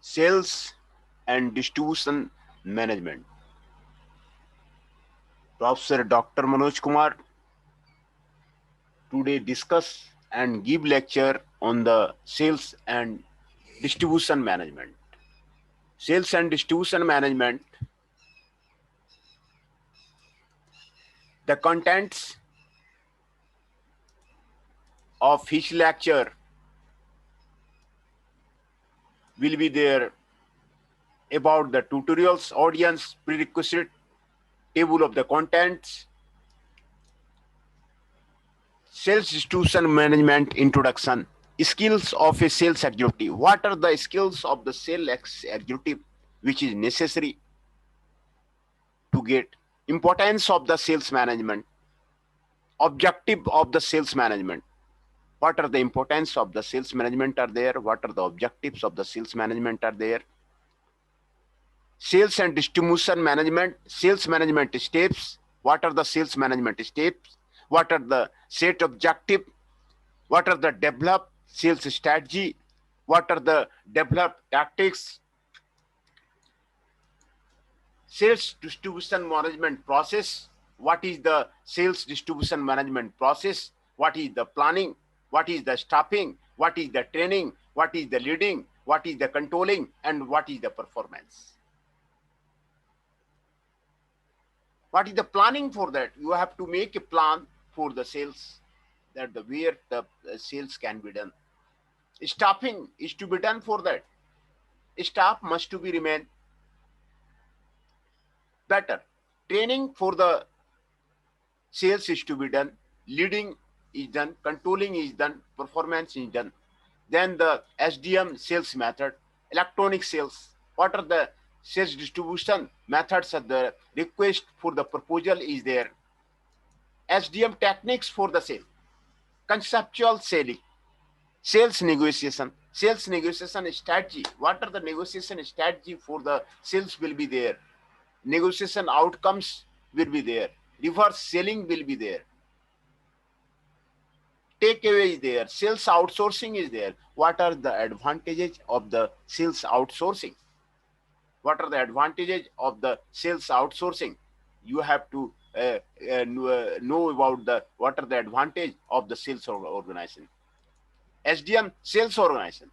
Sales and Distribution Management. Professor Dr. Manoj Kumar today discuss and give lecture on the sales and distribution management. Sales and distribution management. The contents of his lecture will be there about the tutorials, audience, prerequisite, table of the contents, sales distribution management introduction, skills of a sales executive. What are the skills of the sales executive which is necessary to get? Importance of the sales management, objective of the sales management. What are the importance of the sales management are there? What are the objectives of the sales management are there? Sales and distribution management, sales management steps. What are the sales management steps? What are the set objective? What are the developed sales strategy? What are the developed tactics? Sales distribution management process. What is the sales distribution management process? What is the planning? What is the staffing? What is the training? What is the leading? What is the controlling? And what is the performance? What is the planning for that? You have to make a plan for the sales, that the where the sales can be done. Staffing is to be done for that. Staff must to be remain better. Training for the sales is to be done. Leading is done. Controlling is done. Performance is done. Then the SDM sales method, electronic sales. What are the sales distribution methods of the request for the proposal is there. SDM techniques for the sale. Conceptual selling. Sales negotiation strategy. What are the negotiation strategy for the sales will be there. Negotiation outcomes will be there. Reverse selling will be there. Takeaway is there. Sales outsourcing is there. What are the advantages of the sales outsourcing? What are the advantages of the sales outsourcing? You have to know about the what are the advantage of the sales organization. SDM sales organization.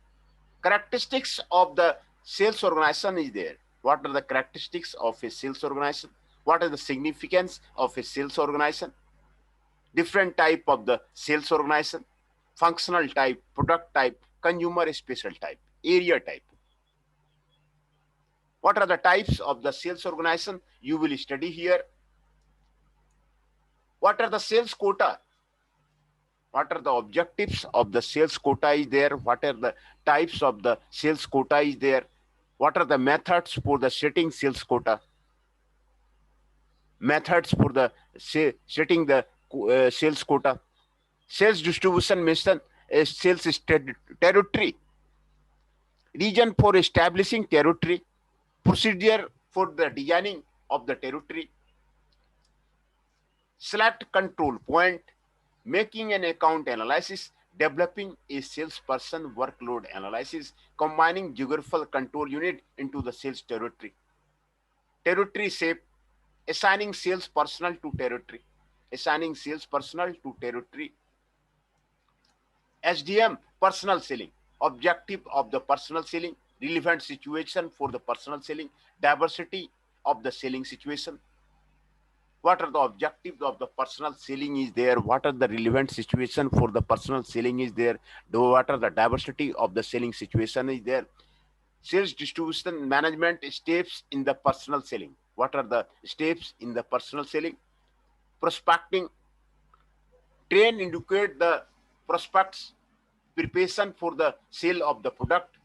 Characteristics of the sales organization is there. What are the characteristics of a sales organization? What is the significance of a sales organization? Different type of the sales organization, functional type, product type, consumer special type, area type. What are the types of the sales organization? You will study here. What are the sales quota? What are the objectives of the sales quota is there? What are the types of the sales quota is there? What are the methods for the setting sales quota? Methods for the setting the sales quota. Sales distribution mission, sales territory. Region for establishing territory. Procedure for the designing of the territory. Select control point. Making an account analysis. Developing a salesperson workload analysis. Combining geographical control unit into the sales territory. Territory shape. Assigning sales personnel to territory. Assigning sales personnel to territory. SDM personal selling. Objective of the personal selling. Relevant situation for the personal selling. Diversity of the selling situation. What are the objectives of the personal selling is there? What are the relevant situation for the personal selling is there? What are the diversity of the selling situation is there? Sales distribution management steps in the personal selling. What are the steps in the personal selling? Prospecting. Train, educate the prospects. Preparation for the sale of the product.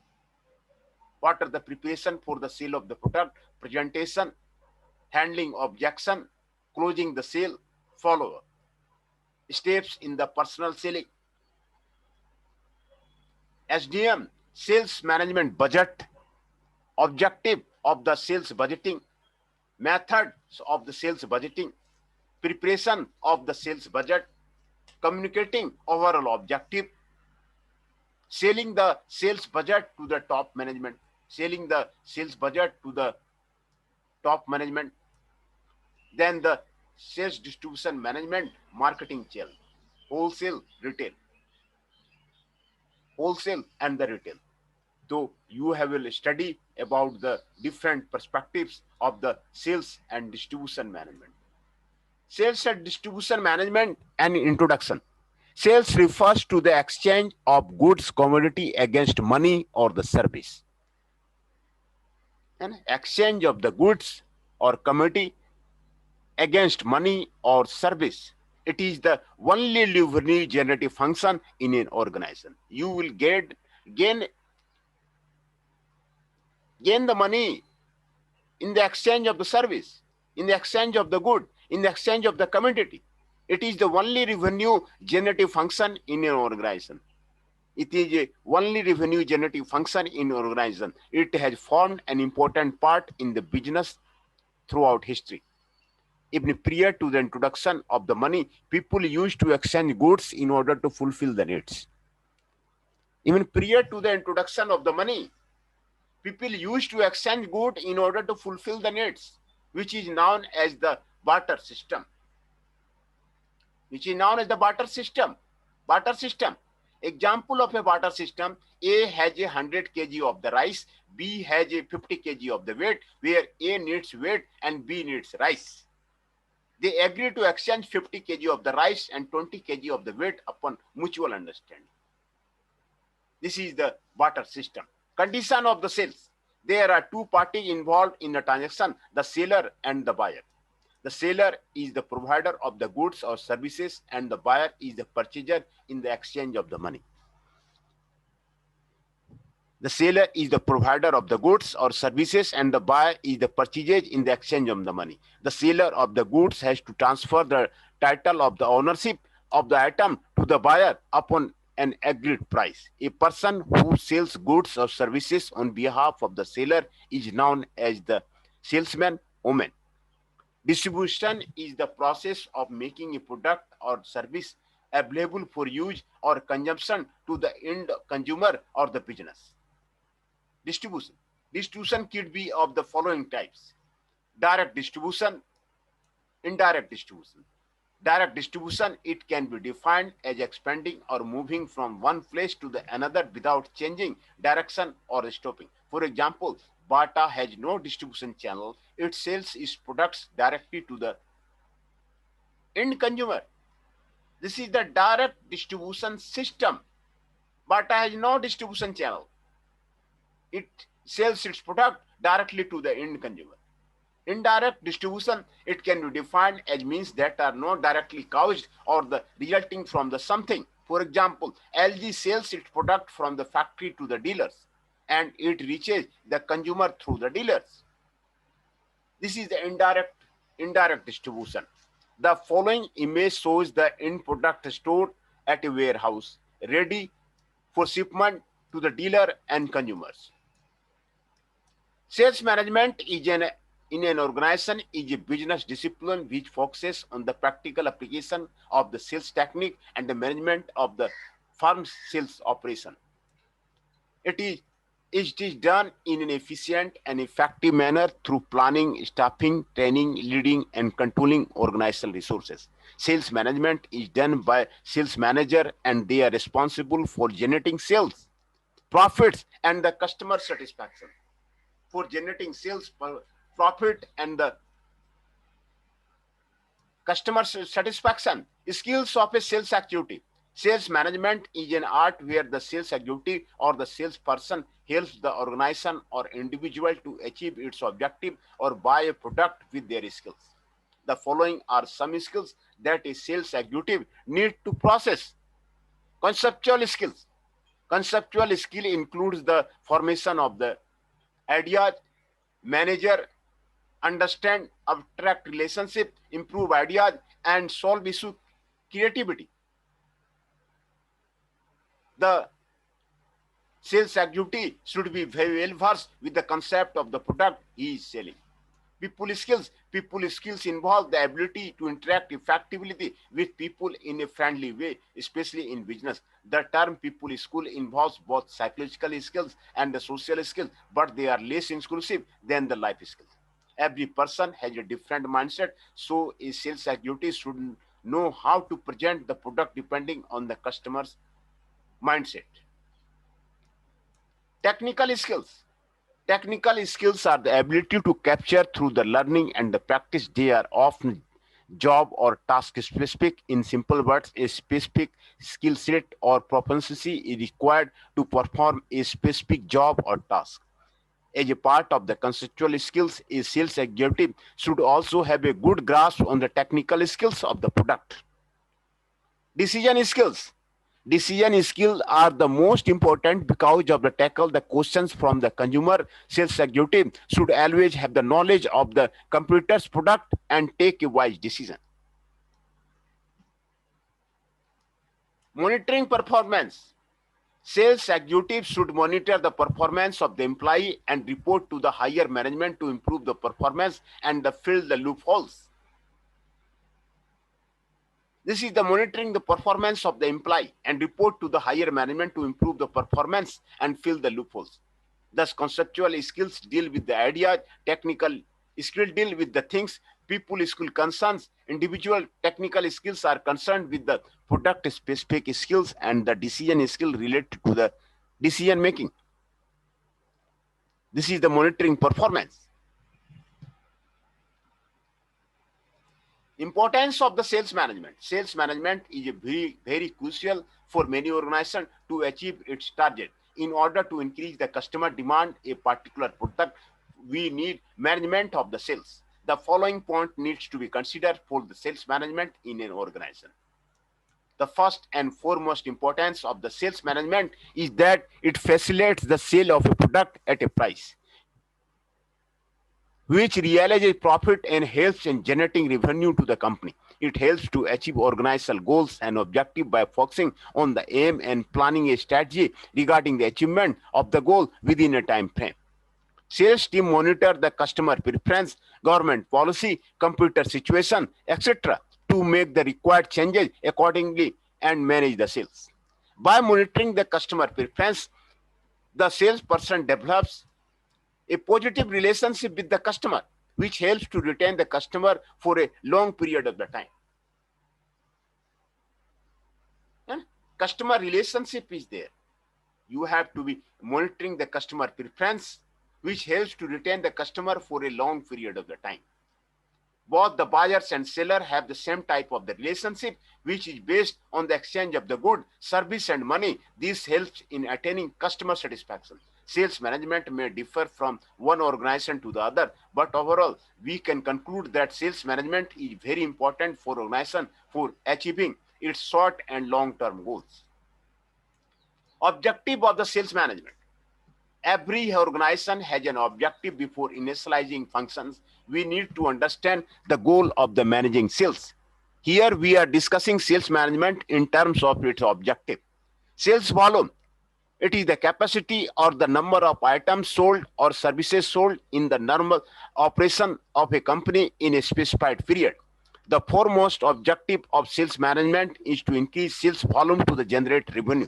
What are the preparation for the sale of the product? Presentation. Handling objection. Closing the sale. Follow-up. Steps in the personal selling. SDM sales management budget. Objective of the sales budgeting. Methods of the sales budgeting. Preparation of the sales budget. Communicating overall objective. Selling the sales budget to the top management. selling the sales budget to the top management. Then the sales distribution management, marketing channel, wholesale, retail, wholesale and the retail. So you have a study about the different perspectives of the sales and distribution management. Sales and distribution management and introduction. Sales refers to the exchange of goods, commodity against money or the service. And exchange of the goods or commodity against money or service. It is the only revenue generative function in an organization. You will gain the money in the exchange of the service, in the exchange of the good, in the exchange of the commodity. It is the only revenue generative function in an organization. It is a only revenue generative function in an organization. It has formed an important part in the business throughout history. Even prior to the introduction of the money, people used to exchange goods in order to fulfill the needs. Even prior to the introduction of the money, people used to exchange goods in order to fulfill the needs, which is known as the barter system. Which is known as the barter system. Barter system. Example of a barter system: A has 100 kg of the rice, B has 50 kg of the weight, where A needs weight and B needs rice. They agree to exchange 50 kg of the rice and 20 kg of the weight upon mutual understanding. This is the barter system. Condition of the sales. There are two parties involved in the transaction, the seller and the buyer. The seller is the provider of the goods or services, and the buyer is the purchaser in the exchange of the money. The seller is the provider of the goods or services, and the buyer is the purchaser in the exchange of the money. The seller of the goods has to transfer the title of the ownership of the item to the buyer upon an agreed price. A person who sells goods or services on behalf of the seller is known as the salesman, woman. Distribution is the process of making a product or service available for use or consumption to the end consumer or the business. Distribution. Distribution could be of the following types: direct distribution, indirect distribution. Direct distribution, it can be defined as expanding or moving from one place to the another without changing direction or stopping. For example, Bata has no distribution channel. It sells its products directly to the end consumer. This is the direct distribution system. Bata has no distribution channel. It sells its product directly to the end consumer. Indirect distribution, it can be defined as means that are not directly caused or the resulting from the something. For example, LG sells its product from the factory to the dealers, and it reaches the consumer through the dealers. This is the indirect distribution. The following image shows the end product stored at a warehouse, ready for shipment to the dealer and consumers. Sales management is in an organization is a business discipline which focuses on the practical application of the sales technique and the management of the firm's sales operation. It is done in an efficient and effective manner through planning, staffing, training, leading, and controlling organizational resources. Sales management is done by sales manager, and they are responsible for generating sales, profits, and the customer satisfaction. For generating sales, profit, and the customer satisfaction. Skills of a sales activity. Sales management is an art where the sales executive or the salesperson helps the organization or individual to achieve its objective or buy a product with their skills. The following are some skills that a sales executive need to process. Conceptual skills. Conceptual skill includes the formation of the ideas, manager, understand abstract relationship, improve ideas, and solve issue. Creativity. The sales executive should be very well versed with the concept of the product he is selling. People skills involve the ability to interact effectively with people in a friendly way, especially in business. The term people skill involves both psychological skills and the social skills, but they are less inclusive than the life skills. Every person has a different mindset, so a sales executive should know how to present the product depending on the customer's mindset. Technical skills. Technical skills are the ability to capture through the learning and the practice. They are often job or task specific. In simple words, a specific skill set or proficiency is required to perform a specific job or task. As a part of the conceptual skills, a sales executive should also have a good grasp on the technical skills of the product. Decision skills. Decision skills are the most important because of the tackle the questions from the consumer. Sales executive should always have the knowledge of the computer's product and take a wise decision. Monitoring performance. Sales executives should monitor the performance of the employee and report to the higher management to improve the performance and fill the loopholes. This is the monitoring the performance of the employee and report to the higher management to improve the performance and fill the loopholes. Thus, conceptual skills deal with the ideas, technical skill deal with the things, people skill concerns, individual technical skills are concerned with the product specific skills, and the decision skill related to the decision making. This is the monitoring performance. Importance of the sales management. Sales management is a very crucial for many organizations to achieve its target. In order to increase the customer demand a particular product, we need management of the sales. The following point needs to be considered for the sales management in an organization. The first and foremost importance of the sales management is that it facilitates the sale of a product at a price which realizes profit and helps in generating revenue to the company. It helps to achieve organizational goals and objectives by focusing on the aim and planning a strategy regarding the achievement of the goal within a time frame. Sales team monitor the customer preference, government policy, computer situation, etc. to make the required changes accordingly and manage the sales. By monitoring the customer preference, the salesperson develops a positive relationship with the customer, which helps to retain the customer for a long period of the time. And customer relationship is there. You have to be monitoring the customer preference, which helps to retain the customer for a long period of the time. Both the buyers and seller have the same type of the relationship, which is based on the exchange of the good, service, and money. This helps in attaining customer satisfaction. Sales management may differ from one organization to the other, but overall, we can conclude that sales management is very important for organization for achieving its short and long-term goals. Objective of the sales management. Every organization has an objective before initializing functions. We need to understand the goal of the managing sales. Here we are discussing sales management in terms of its objective. Sales volume. It is the capacity or the number of items sold or services sold in the normal operation of a company in a specified period. The foremost objective of sales management is to increase sales volume to generate revenue.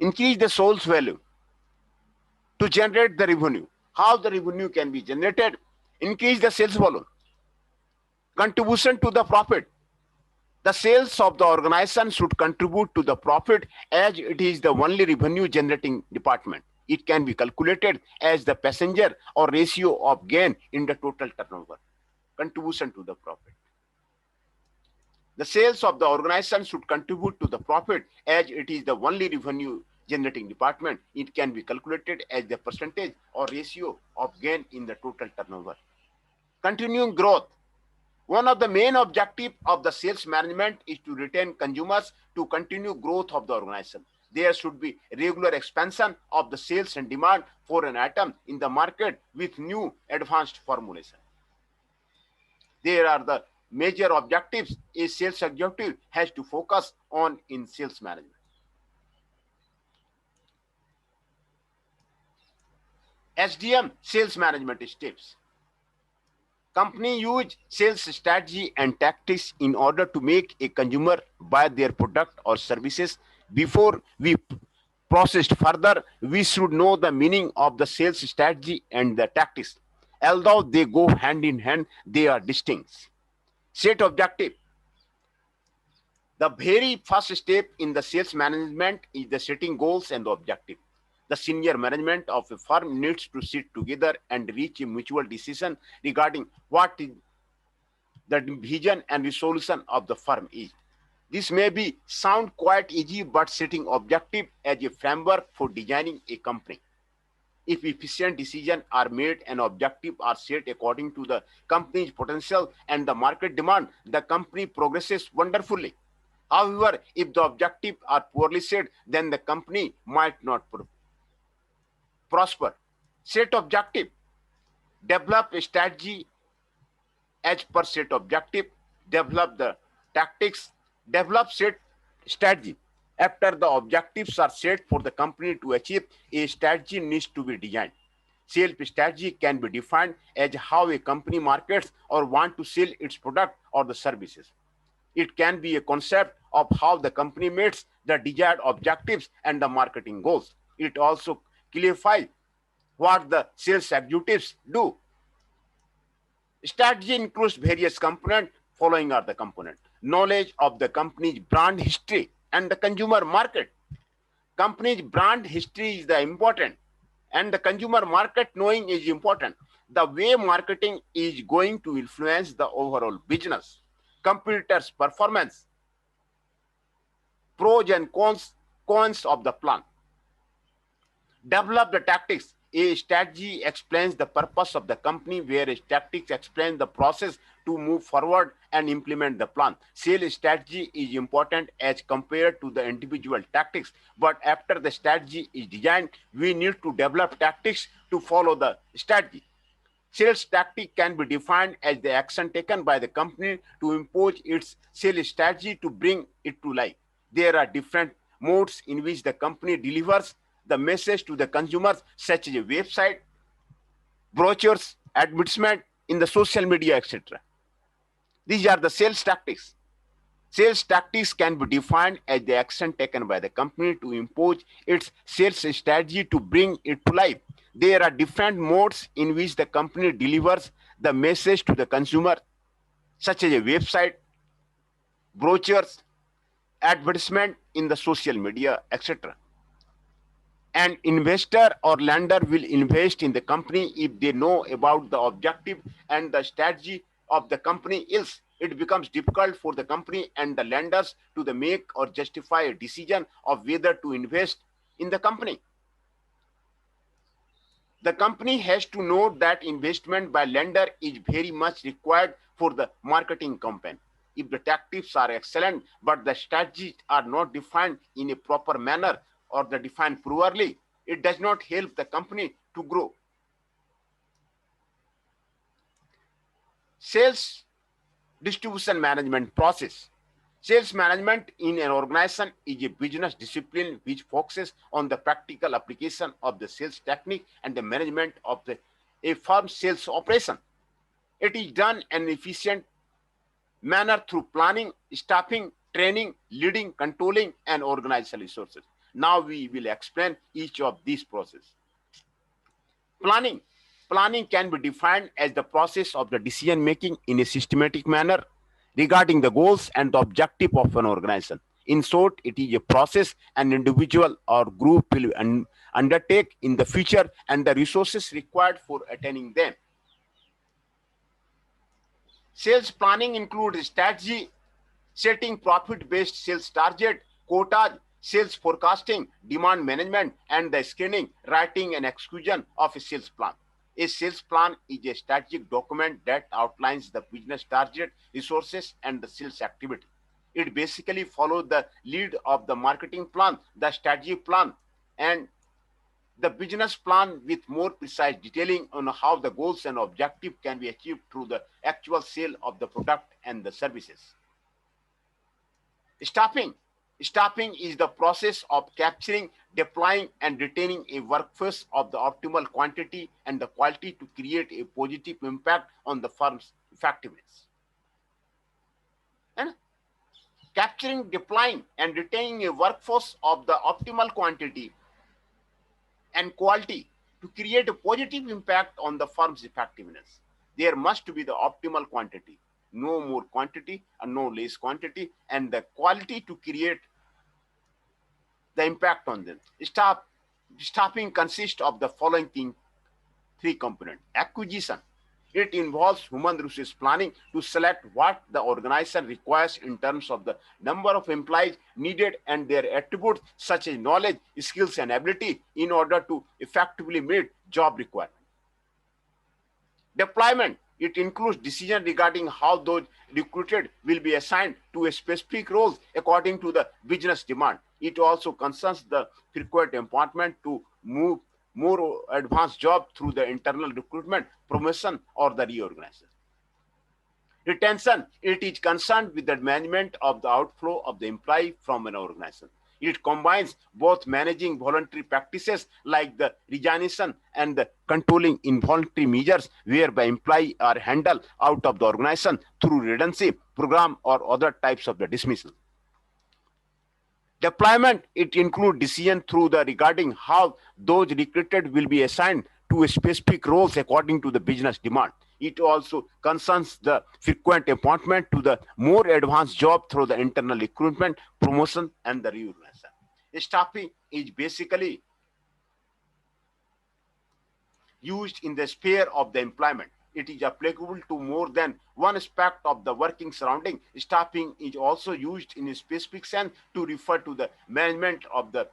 Increase the sales value to generate the revenue. How the revenue can be generated? Increase the sales volume. Contribution to the profit. The sales of the organization should contribute to the profit as it is the only revenue generating department. It can be calculated as the passenger or ratio of gain in the total turnover. Contribution to the profit. The sales of the organization should contribute to the profit as it is the only revenue generating department. It can be calculated as the percentage or ratio of gain in the total turnover. Continuing growth. One of the main objectives of the sales management is to retain consumers to continue growth of the organization. There should be regular expansion of the sales and demand for an item in the market with new advanced formulation. There are the major objectives a sales executive has to focus on in sales management. SDM, sales management steps. Company use sales strategy and tactics in order to make a consumer buy their product or services. Before we process further, we should know the meaning of the sales strategy and the tactics. Although they go hand in hand, they are distinct. Set objective. The very first step in the sales management is the setting goals and the objective. The senior management of a firm needs to sit together and reach a mutual decision regarding what is the vision and resolution of the firm is. This may be sound quite easy, but setting objective as a framework for designing a company. If efficient decisions are made and objectives are set according to the company's potential and the market demand, the company progresses wonderfully. However, if the objectives are poorly set, then the company might not prosper. Set objective. Develop a strategy as per set objective. Develop the tactics. Develop set strategy. After the objectives are set for the company to achieve, a strategy needs to be designed. Sales strategy can be defined as how a company markets or wants to sell its product or the services. It can be a concept of how the company meets the desired objectives and the marketing goals. It also clarifies what the sales executives do. Strategy includes various components. Following are the components: knowledge of the company's brand history and the consumer market. Company's brand history is the important, and the consumer market knowing is important. The way marketing is going to influence the overall business. Competitors' performance, pros and cons of the plan. Develop the tactics. A strategy explains the purpose of the company, whereas tactics explain the process to move forward and implement the plan. Sales strategy is important as compared to the individual tactics, but after the strategy is designed, we need to develop tactics to follow the strategy. Sales tactic can be defined as the action taken by the company to impose its sales strategy to bring it to life. There are different modes in which the company delivers the message to the consumers, such as a website, brochures, advertisement in the social media, etc. These are the sales tactics. Sales tactics can be defined as the action taken by the company to impose its sales strategy to bring it to life. There are different modes in which the company delivers the message to the consumer, such as a website, brochures, advertisement in the social media, etc. An investor or lender will invest in the company if they know about the objective and the strategy of the company. Else, it becomes difficult for the company and the lenders to make or justify a decision of whether to invest in the company. The company has to know that investment by lender is very much required for the marketing campaign. If the tactics are excellent, but the strategies are not defined in a proper manner or the defined poorly, it does not help the company to grow. Sales distribution management process. Sales management in an organization is a business discipline which focuses on the practical application of the sales technique and the management of a firm's sales operation. It is done in an efficient manner through planning, staffing, training, leading, controlling, and organizational resources. Now we will explain each of these processes. Planning. Planning can be defined as the process of the decision making in a systematic manner regarding the goals and the objective of an organization. In short, it is a process an individual or group will undertake in the future and the resources required for attaining them. Sales planning includes strategy, setting profit-based sales target, quotas, sales forecasting, demand management, and the screening, writing, and execution of a sales plan. A sales plan is a strategic document that outlines the business target, resources, and the sales activity. It basically follows the lead of the marketing plan, the strategy plan, and the business plan with more precise detailing on how the goals and objective can be achieved through the actual sale of the product and the services. Staffing. Staffing is the process of capturing, deploying, and retaining a workforce of the optimal quantity and the quality to create a positive impact on the firm's effectiveness. And capturing, deploying, and retaining a workforce of the optimal quantity and quality to create a positive impact on the firm's effectiveness. There must be the optimal quantity, no more quantity and no less quantity, and the quality to create the impact on them. Staffing consists of the following three components. Acquisition. It involves human resource planning to select what the organization requires in terms of the number of employees needed and their attributes such as knowledge, skills, and ability in order to effectively meet job requirements. Deployment. It includes decision regarding how those recruited will be assigned to a specific roles according to the business demand. It also concerns the frequent appointment to move more advanced job through the internal recruitment, promotion, or the reorganization. Retention. It is concerned with the management of the outflow of the employee from an organization. It combines both managing voluntary practices like the resignation and the controlling involuntary measures whereby employees are handled out of the organization through redundancy program or other types of the dismissal. Deployment. It includes decision through the regarding how those recruited will be assigned to a specific roles according to the business demand. It also concerns the frequent appointment to the more advanced job through the internal recruitment, promotion, and the reorganization. Staffing is basically used in the sphere of the employment. It is applicable to more than one aspect of the working surrounding. Staffing is also used in a specific sense to refer to the management of the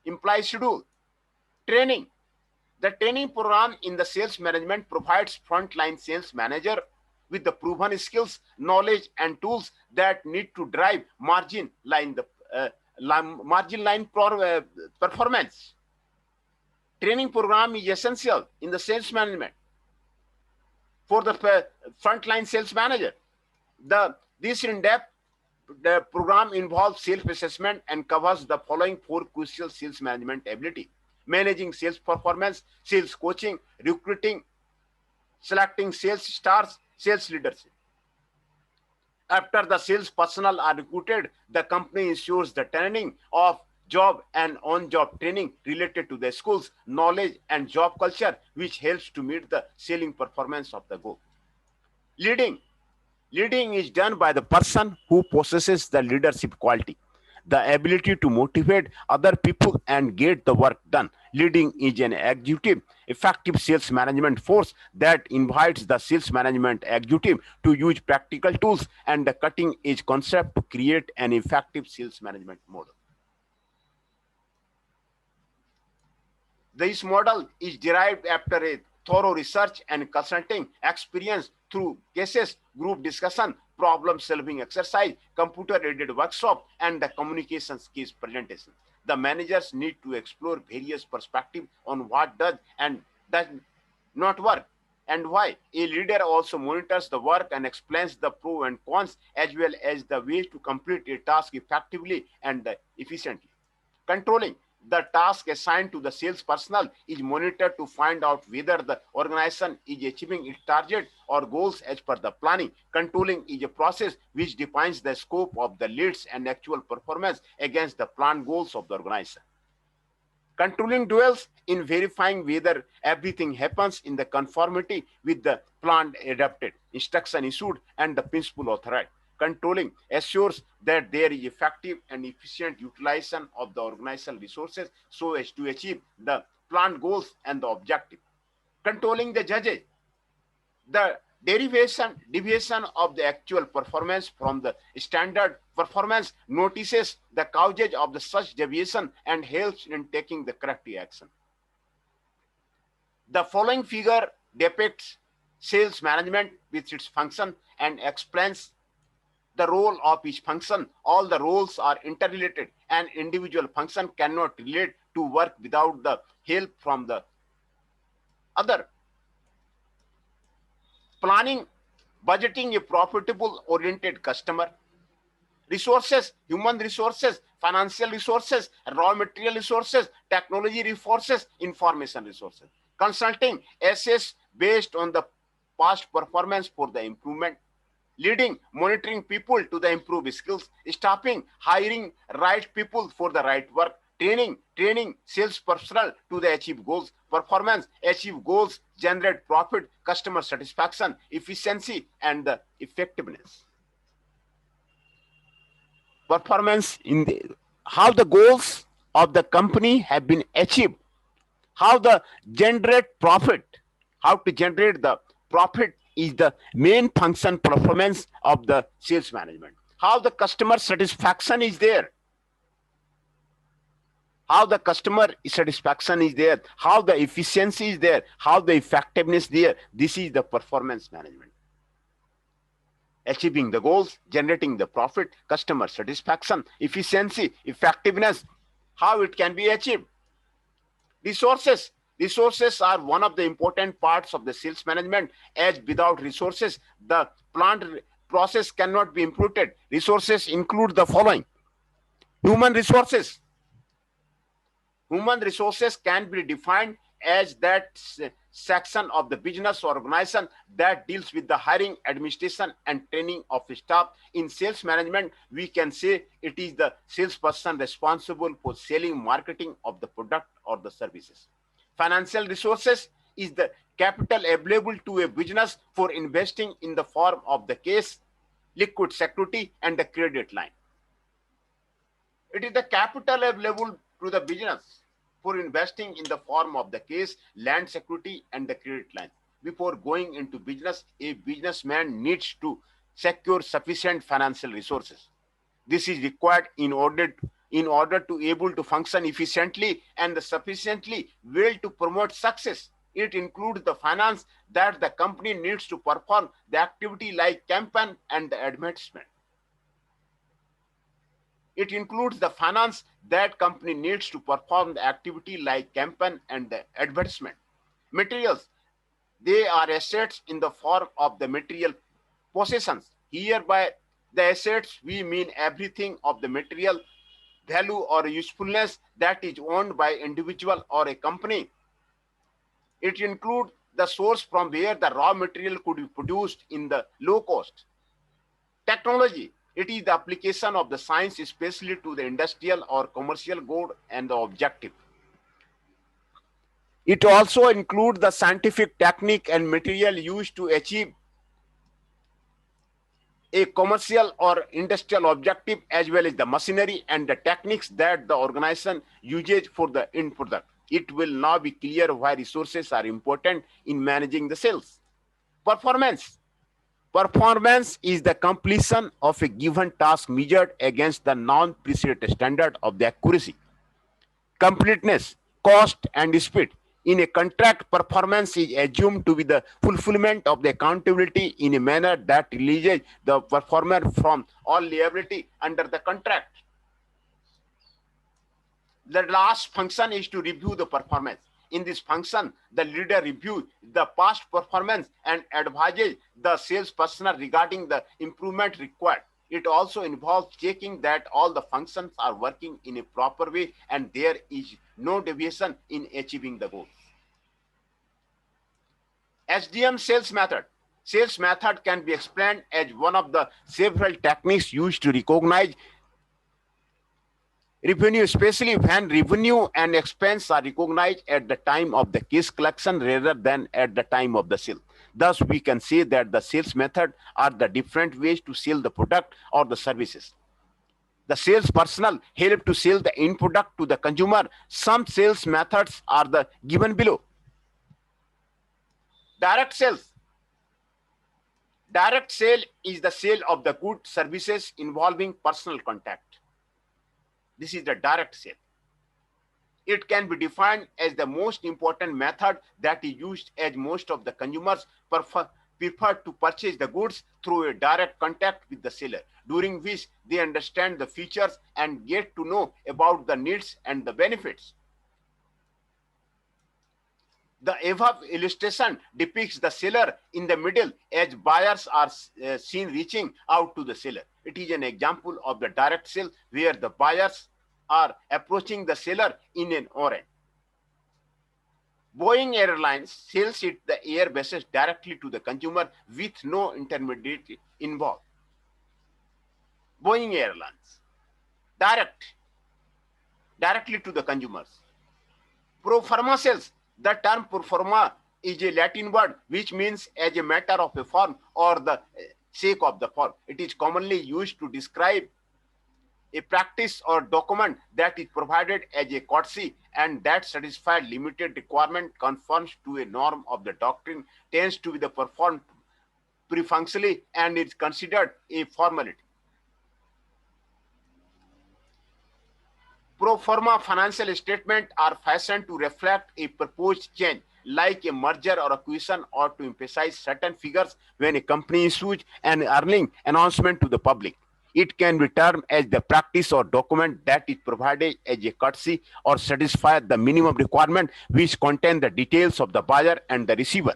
employee schedule. Training. The training program in the sales management provides frontline sales manager with the proven skills, knowledge, and tools that need to drive margin line performance. Training program is essential in the sales management for the frontline sales manager. This in-depth program involves self-assessment and covers the following four crucial sales management ability: managing sales performance, sales coaching, recruiting, selecting sales stars, sales leadership. After the sales personnel are recruited, the company ensures the training of job and on-job training related to the skills, knowledge, and job culture, which helps to meet the selling performance of the goal. Leading. Leading is done by the person who possesses the leadership quality, the ability to motivate other people and get the work done. Leading is an executive, effective sales management force that invites the sales management executive to use practical tools and the cutting edge concept to create an effective sales management model. This model is derived after a thorough research and consulting experience through cases, group discussion, problem-solving exercise, computer-aided workshop, and the communications case presentation. The managers need to explore various perspectives on what does and does not work and why. A leader also monitors the work and explains the pros and cons as well as the ways to complete a task effectively and efficiently. Controlling. The task assigned to the sales personnel is monitored to find out whether the organization is achieving its target or goals as per the planning. Controlling is a process which defines the scope of the leads and actual performance against the planned goals of the organization. Controlling dwells in verifying whether everything happens in the conformity with the planned, adapted, instruction issued, and the principle authorized. Controlling assures that there is effective and efficient utilization of the organizational resources so as to achieve the planned goals and the objective. Controlling the judges. The deviation of the actual performance from the standard performance notices the causes of the such deviation and helps in taking the corrective action. The following figure depicts sales management with its function and explains the role of each function. All the roles are interrelated and individual function cannot relate to work without the help from the other. Planning, budgeting a profitable oriented customer, Resources, human resources, financial resources, raw material resources, technology resources, information resources. Consulting assess based on the past performance for the improvement. Leading, monitoring people to the improved skills. Staffing, hiring right people for the right work. Training sales personnel to the achieve goals. Performance, achieve goals, generate profit, customer satisfaction, efficiency, and the effectiveness. Performance in the how the goals of the company have been achieved, how the generate profit, how to generate the profit is the main function performance of the sales management. How the customer satisfaction is there, how the customer satisfaction is there, how the efficiency is there, how the effectiveness there. This is the performance management. Achieving the goals, generating the profit, customer satisfaction, efficiency, effectiveness, how it can be achieved. Resources. Resources are one of the important parts of the sales management, as without resources, the plant process cannot be improved. Resources include the following. Human resources. Human resources can be defined as that section of the business or organization that deals with the hiring, administration, and training of staff. In sales management, we can say it is the salesperson responsible for selling, marketing of the product or the services. Financial resources is the capital available to a business for investing in the form of the case, liquid security, and the credit line. It is the capital available to the business for investing in the form of the case, land security, and the credit line. Before going into business, a businessman needs to secure sufficient financial resources. This is required in order to able to function efficiently and sufficiently well to promote success. It includes the finance that the company needs to perform the activity like campaign and the advertisement. It includes the finance that company needs to perform the activity like campaign and the advertisement. Materials, they are assets in the form of the material possessions. Hereby, the assets, we mean everything of the material value or usefulness that is owned by individual or a company. It includes the source from where the raw material could be produced in the low cost. Technology, it is the application of the science especially to the industrial or commercial good and the objective. It also includes the scientific technique and material used to achieve a commercial or industrial objective, as well as the machinery and the techniques that the organization uses for the end product. It will now be clear why resources are important in managing the sales. Performance. Performance is the completion of a given task measured against the non-preceded standard of the accuracy, completeness, cost, and speed. In a contract, performance is assumed to be the fulfillment of the accountability in a manner that releases the performer from all liability under the contract. The last function is to review the performance. In this function, the leader reviews the past performance and advises the sales personnel regarding the improvement required. It also involves checking that all the functions are working in a proper way and there is no deviation in achieving the goals. SDM sales method. Sales method can be explained as one of the several techniques used to recognize revenue, especially when revenue and expense are recognized at the time of the case collection rather than at the time of the sale. Thus, we can say that the sales method are the different ways to sell the product or the services. The sales personnel help to sell the end product to the consumer. Some sales methods are the given below. Direct sales. Direct sale is the sale of the goods, services involving personal contact. This is the direct sale. It can be defined as the most important method that is used as most of the consumers prefer to purchase the goods through a direct contact with the seller, during which they understand the features and get to know about the needs and the benefits. The above illustration depicts the seller in the middle as buyers are seen reaching out to the seller. It is an example of the direct sale where the buyers are approaching the seller in an orange. Boeing Airlines sells it the airbases directly to the consumer with no intermediary involved. Boeing Airlines, directly to the consumers. Pro forma sales. The term pro forma is a Latin word which means as a matter of a form or the sake of the form. It is commonly used to describe a practice or document that is provided as a courtesy and that satisfies limited requirement, conforms to a norm of the doctrine, tends to be the performed prefunctionally and is considered a formality. Pro forma financial statements are fashioned to reflect a proposed change, like a merger or acquisition, or to emphasize certain figures when a company issues an earning announcement to the public. It can be termed as the practice or document that is provided as a courtesy or satisfies the minimum requirement which contain the details of the buyer and the receiver.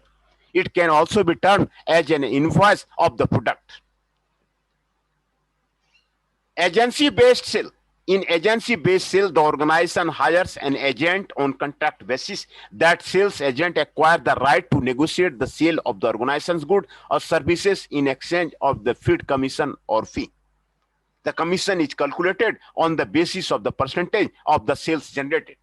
It can also be termed as an invoice of the product. Agency-based sale. In agency-based sale, the organization hires an agent on contract basis. That sales agent acquires the right to negotiate the sale of the organization's goods or services in exchange of the feed commission or fee. The commission is calculated on the basis of the percentage of the sales generated.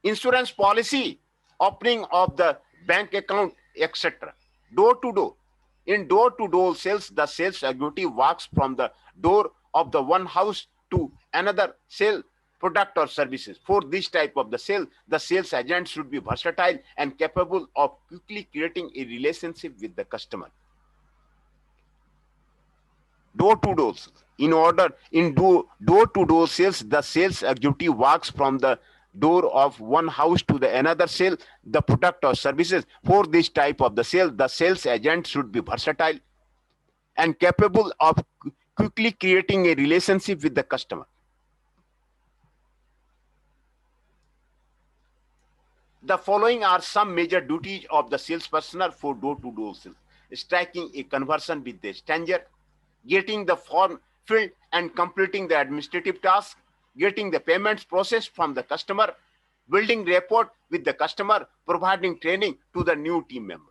Insurance policy, opening of the bank account, etc. Door-to-door. In door-to-door sales, the sales executive walks from the door of the one house to another, sell product or services. For this type of the sale, the sales agent should be versatile and capable of quickly creating a relationship with the customer. Door-to-door. In door-to-door sales, the sales executive walks from the door of one house to the another, sell the product or services. For this type of the sale, the sales agent should be versatile and capable of quickly creating a relationship with the customer. The following are some major duties of the sales personnel for door-to-door sales: striking a conversation with the stranger, getting the form filled and completing the administrative task, getting the payments processed from the customer, building rapport with the customer, providing training to the new team member.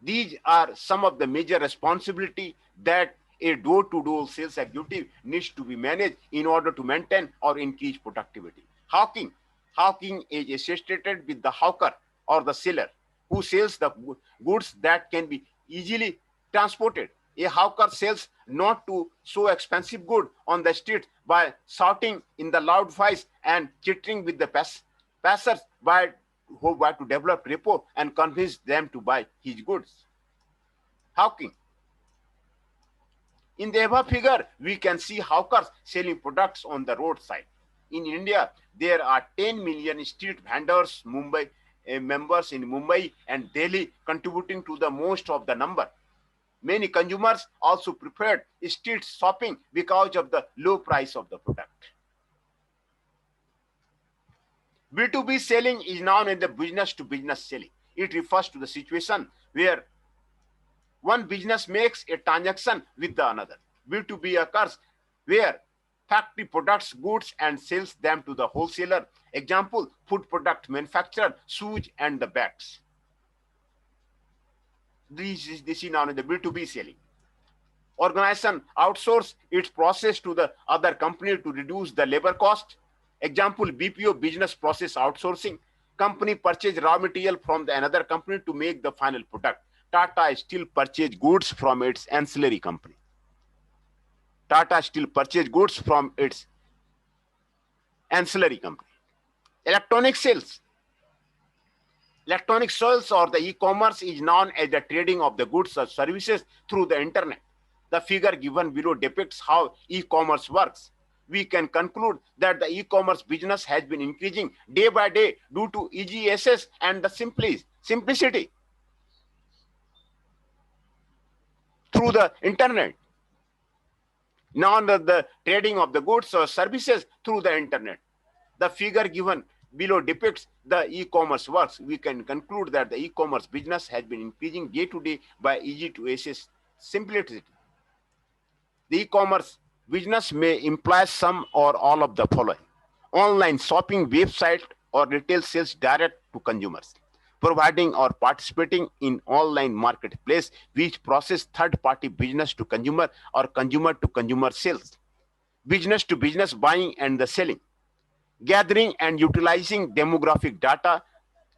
These are some of the major responsibilities that a door-to-door sales executive needs to be managed in order to maintain or increase productivity. Hawking. Hawking is associated with the hawker or the seller who sells the goods that can be easily transported. A hawker sells not to so expensive good on the street by shouting in the loud voice and chattering with the passers by who were to develop rapport and convince them to buy his goods. Hawking. In the above figure, we can see hawkers selling products on the roadside. In India, there are 10 million street vendors, members in Mumbai and Delhi, contributing to the most of the number. Many consumers also preferred street shopping because of the low price of the product. B2B selling is known as the business-to-business selling. It refers to the situation where one business makes a transaction with the another. B2B occurs where factory products goods and sells them to the wholesaler. Example, food product manufacturer, shoes and the bags. This is known as the B2B selling. Organization outsource its process to the other company to reduce the labor cost. Example, BPO, business process outsourcing. Company purchase raw material from the another company to make the final product. Tata still purchase goods from its ancillary company. Tata still purchase goods from its ancillary company. Electronic sales. Electronic sales or the e-commerce is known as the trading of the goods or services through the internet. The figure given below depicts how e-commerce works. We can conclude that the e-commerce business has been increasing day by day due to easy access and the simplicity through the internet. Now the trading of the goods or services through the internet. The figure given below depicts the e-commerce works, we can conclude that the e-commerce business has been increasing day to day by easy to access simplicity. The e-commerce business may imply some or all of the following: online shopping website or retail sales direct to consumers, providing or participating in online marketplace which process third-party business to consumer or consumer to consumer sales, business to business buying and the selling, gathering and utilizing demographic data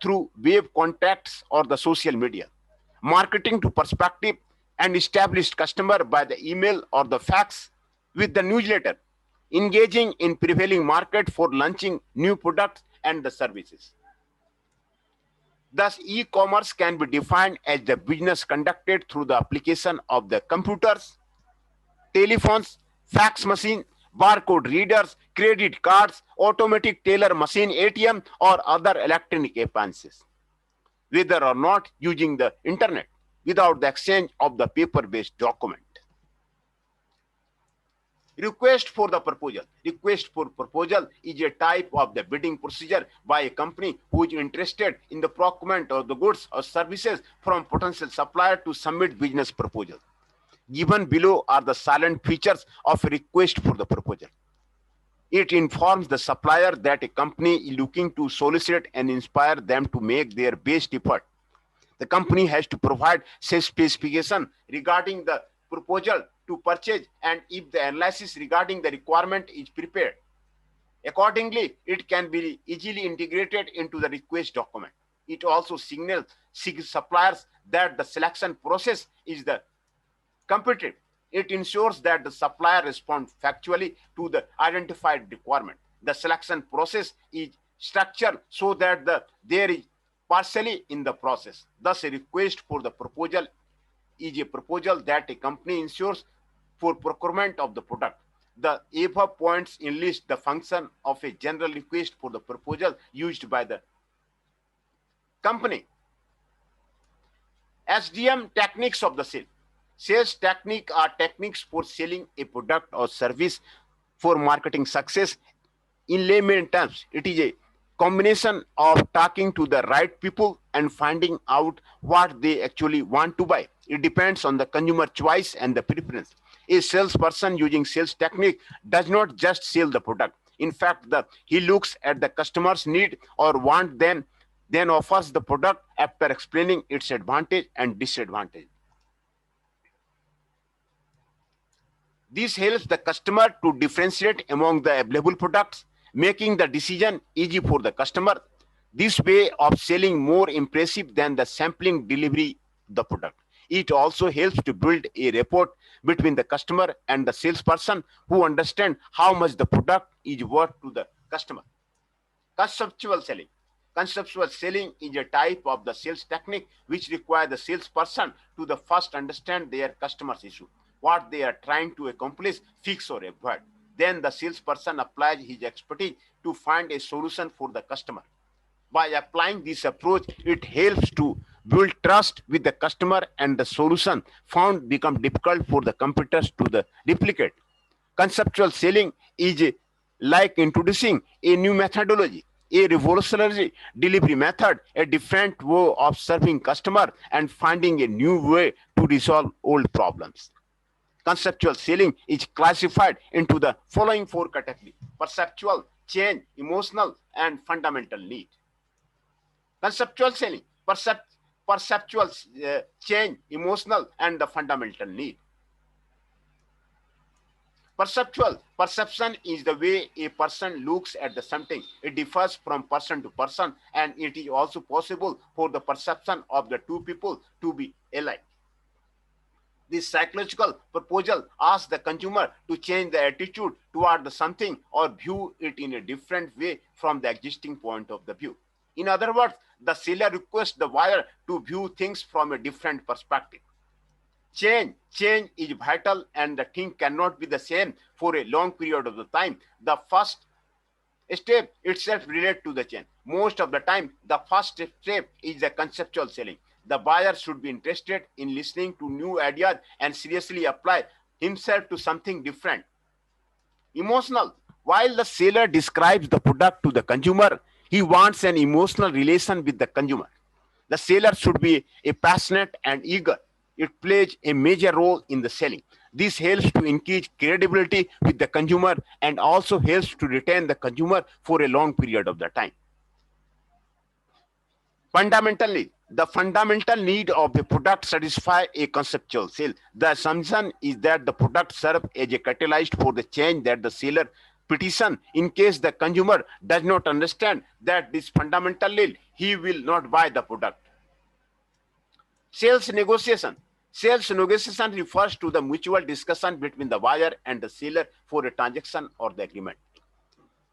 through web contacts or the social media, marketing to prospective and established customer by the email or the fax with the newsletter, engaging in prevailing market for launching new products and the services. Thus, e-commerce can be defined as the business conducted through the application of the computers, telephones, fax machine, barcode readers, credit cards, automatic teller machine ATM, or other electronic appliances, whether or not using the internet, without the exchange of the paper-based document. Request for the proposal. Request for proposal is a type of the bidding procedure by a company who is interested in the procurement of the goods or services from potential supplier to submit business proposal. Given below are the silent features of a request for the proposal. It informs the supplier that a company is looking to solicit and inspire them to make their best effort. The company has to provide safe specification regarding the proposal to purchase, and if the analysis regarding the requirement is prepared, accordingly, it can be easily integrated into the request document. It also signals suppliers that the selection process is the competitive. It ensures that the supplier responds factually to the identified requirement. The selection process is structured so that there is partially in the process. Thus, a request for the proposal is a proposal that a company ensures for procurement of the product. The above points enlist the function of a general request for the proposal used by the company. SDM techniques of the sale. Sales technique are techniques for selling a product or service for marketing success. In layman terms, it is a combination of talking to the right people and finding out what they actually want to buy. It depends on the consumer choice and the preference. A salesperson using sales technique does not just sell the product. In fact, he looks at the customer's need or want, then offers the product after explaining its advantage and disadvantage. This helps the customer to differentiate among the available products, making the decision easy for the customer. This way of selling more impressive than the sampling delivery of the product. It also helps to build a rapport between the customer and the salesperson who understand how much the product is worth to the customer. Conceptual selling. Conceptual selling is a type of the sales technique which requires the salesperson to the first understand their customer's issue, what they are trying to accomplish, fix or avoid. Then the salesperson applies his expertise to find a solution for the customer. By applying this approach, it helps to build trust with the customer, and the solution found become difficult for the competitors to replicate. Conceptual selling is like introducing a new methodology, a revolutionary delivery method, a different way of serving customer, and finding a new way to resolve old problems. Conceptual selling is classified into the following four categories: perceptual, change, emotional, and fundamental need. Conceptual selling, perceptual change, emotional, and the fundamental need. Perception is the way a person looks at the something. It differs from person to person, and it is also possible for the perception of the two people to be alike. This psychological proposal asks the consumer to change the attitude toward the something or view it in a different way from the existing point of the view. In other words, the seller requests the buyer to view things from a different perspective. Change is vital, and the thing cannot be the same for a long period of the time. The first step itself relates to the change. Most of the time, the first step is the conceptual selling. The buyer should be interested in listening to new ideas and seriously apply himself to something different. Emotional. While the seller describes the product to the consumer, He wants an emotional relation with the consumer. The seller should be a passionate and eager. It plays a major role in the selling. This helps to increase credibility with the consumer and also helps to retain the consumer for a long period of the time. Fundamentally, the fundamental need of a product satisfy a conceptual sale. The assumption is that the product serves as a catalyst for the change that the seller petition. In case the consumer does not understand that this fundamental need, he will not buy the product. Sales negotiation. Sales negotiation refers to the mutual discussion between the buyer and the seller for a transaction or the agreement.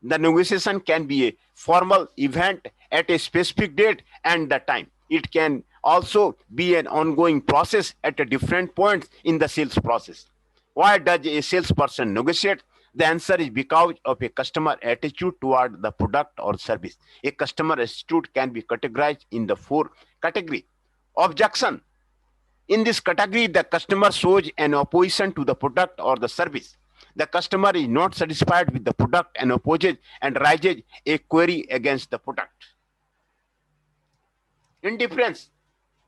The negotiation can be a formal event at a specific date and the time. It can also be an ongoing process at a different points in the sales process. Why does a salesperson negotiate? The answer is because of a customer attitude toward the product or service. A customer attitude can be categorized in the four categories. Objection. In this category, the customer shows an opposition to the product or the service. The customer is not satisfied with the product and opposes and raises a query against the product. Indifference.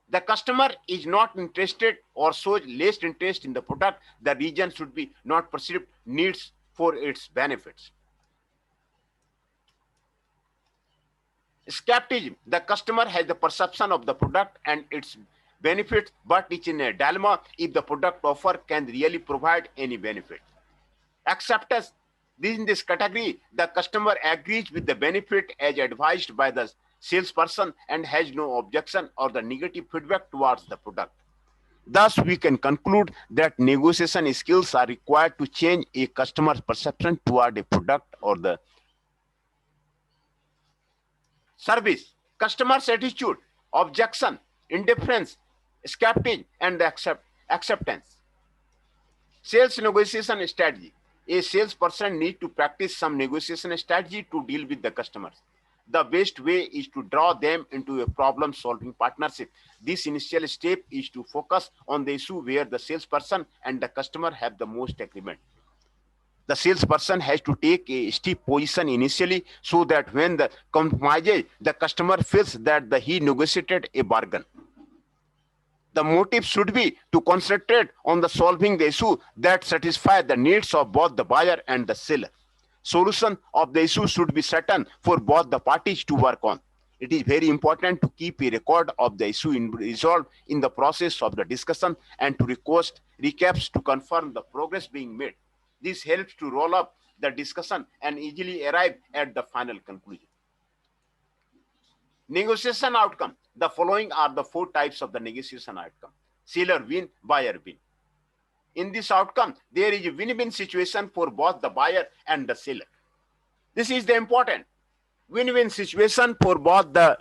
The customer is not interested or shows less interest in the product. The reason should be not perceived needs for its benefits. Skepticism. The customer has the perception of the product and its benefits, but it's in a dilemma if the product offer can really provide any benefit. Acceptance. In this category, the customer agrees with the benefit as advised by the salesperson and has no objection or the negative feedback towards the product. Thus, we can conclude that negotiation skills are required to change a customer's perception toward a product or the service. Customer's attitude, objection, indifference, skepticism, and the acceptance. Sales negotiation strategy. A salesperson needs to practice some negotiation strategy to deal with the customers. The best way is to draw them into a problem-solving partnership. This initial step is to focus on the issue where the salesperson and the customer have the most agreement. The salesperson has to take a steep position initially so that when the compromises, the customer feels that he negotiated a bargain. The motive should be to concentrate on the solving the issue that satisfies the needs of both the buyer and the seller. Solution of the issue should be certain for both the parties to work on. It is very important to keep a record of the issue resolved in the process of the discussion and to request recaps to confirm the progress being made. This helps to roll up the discussion and easily arrive at the final conclusion. Negotiation outcome. The following are the four types of the negotiation outcome. Seller win, buyer win. In this outcome, there is a win-win situation for both the buyer and the seller. This is the important win-win situation for both the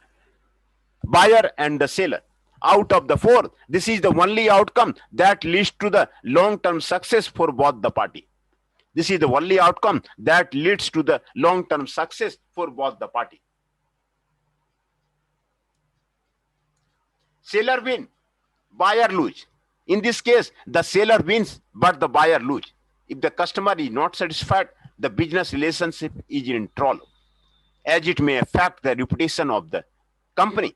buyer and the seller. Out of the four, this is the only outcome that leads to the long-term success for both the party. This is the only outcome that leads to the long-term success for both the party. Seller win, buyer lose. In this case, the seller wins, but the buyer loses. If the customer is not satisfied, the business relationship is in trouble, as it may affect the reputation of the company.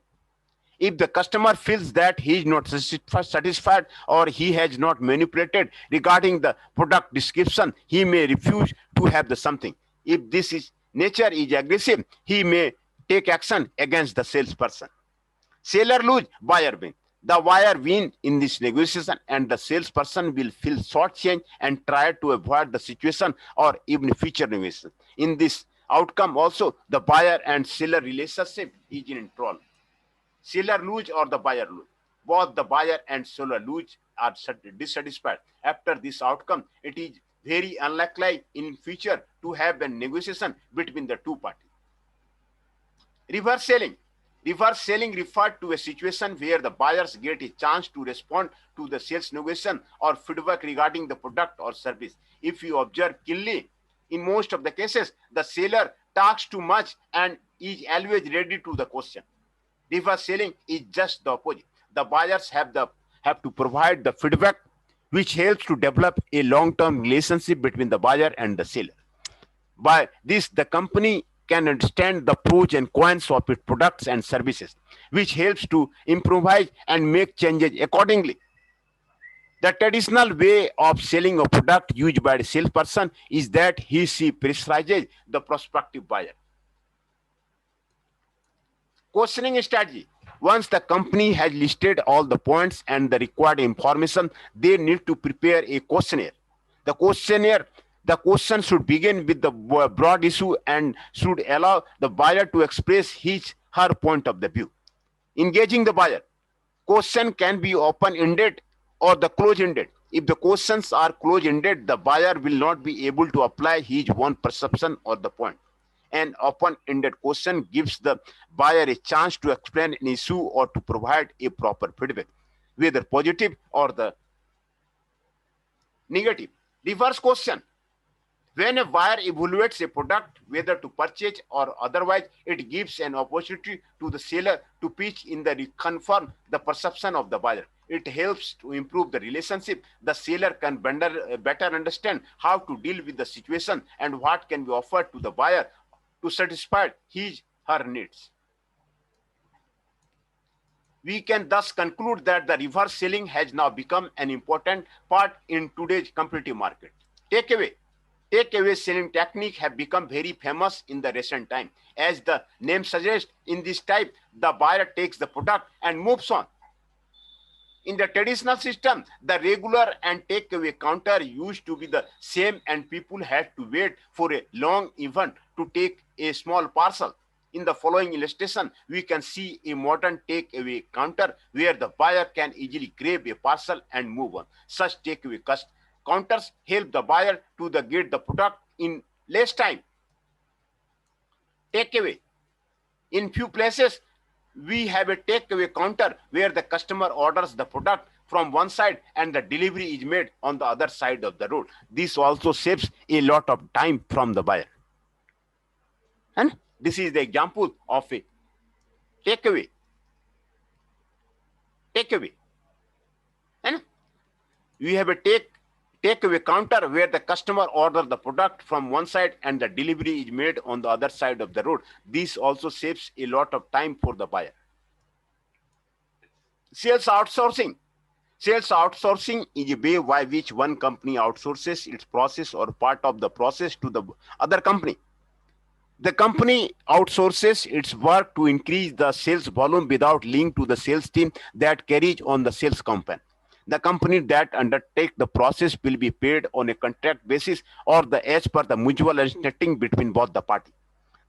If the customer feels that he is not satisfied or he has not manipulated regarding the product description, he may refuse to have the something. If nature is aggressive, he may take action against the salesperson. Seller lose, buyer win. The buyer win in this negotiation and the salesperson will feel shortchanged and try to avoid the situation or even future negotiation. In this outcome also, the buyer and seller relationship is in trouble. Seller lose or the buyer lose. Both the buyer and seller lose are dissatisfied. After this outcome, it is very unlikely in future to have a negotiation between the two parties. Reverse selling. Reverse selling referred to a situation where the buyers get a chance to respond to the sales negotiation or feedback regarding the product or service. If you observe keenly, in most of the cases, the seller talks too much and is always ready to the question. Reverse selling is just the opposite. The buyers have to provide the feedback which helps to develop a long-term relationship between the buyer and the seller. By this, the company can understand the pros and cons of its products and services, which helps to improvise and make changes accordingly. The traditional way of selling a product used by the salesperson is that she pressurizes the prospective buyer. Questioning strategy. Once the company has listed all the points and the required information, they need to prepare a questionnaire. The questionnaire, the question should begin with the broad issue and should allow the buyer to express her point of the view. Engaging the buyer. Question can be open-ended or the close-ended. If the questions are close-ended, the buyer will not be able to apply his own perception or the point. An open-ended question gives the buyer a chance to explain an issue or to provide a proper feedback, whether positive or the negative. Reverse question. When a buyer evaluates a product, whether to purchase or otherwise, it gives an opportunity to the seller to pitch in the confirm the perception of the buyer. It helps to improve the relationship. The seller can better understand how to deal with the situation and what can be offered to the buyer to satisfy her needs. We can thus conclude that the reverse selling has now become an important part in today's competitive market. Takeaway. Takeaway selling technique have become very famous in the recent time. As the name suggests, in this type, the buyer takes the product and moves on. In the traditional system, the regular and takeaway counter used to be the same and people had to wait for a long event to take a small parcel. In the following illustration, we can see a modern takeaway counter where the buyer can easily grab a parcel and move on. Such takeaway counters help the buyer to get the product in less time. Takeaway. In few places, we have a takeaway counter where the customer orders the product from one side and the delivery is made on the other side of the road. This also saves a lot of time from the buyer. And this is the example of a takeaway. Takeaway. And we have a takeaway counter where the customer orders the product from one side and the delivery is made on the other side of the road. This also saves a lot of time for the buyer. Sales outsourcing. Sales outsourcing is a way by which one company outsources its process or part of the process to the other company. The company outsources its work to increase the sales volume without link to the sales team that carries on the sales campaign. The company that undertakes the process will be paid on a contract basis or as per the mutual understanding between both the parties.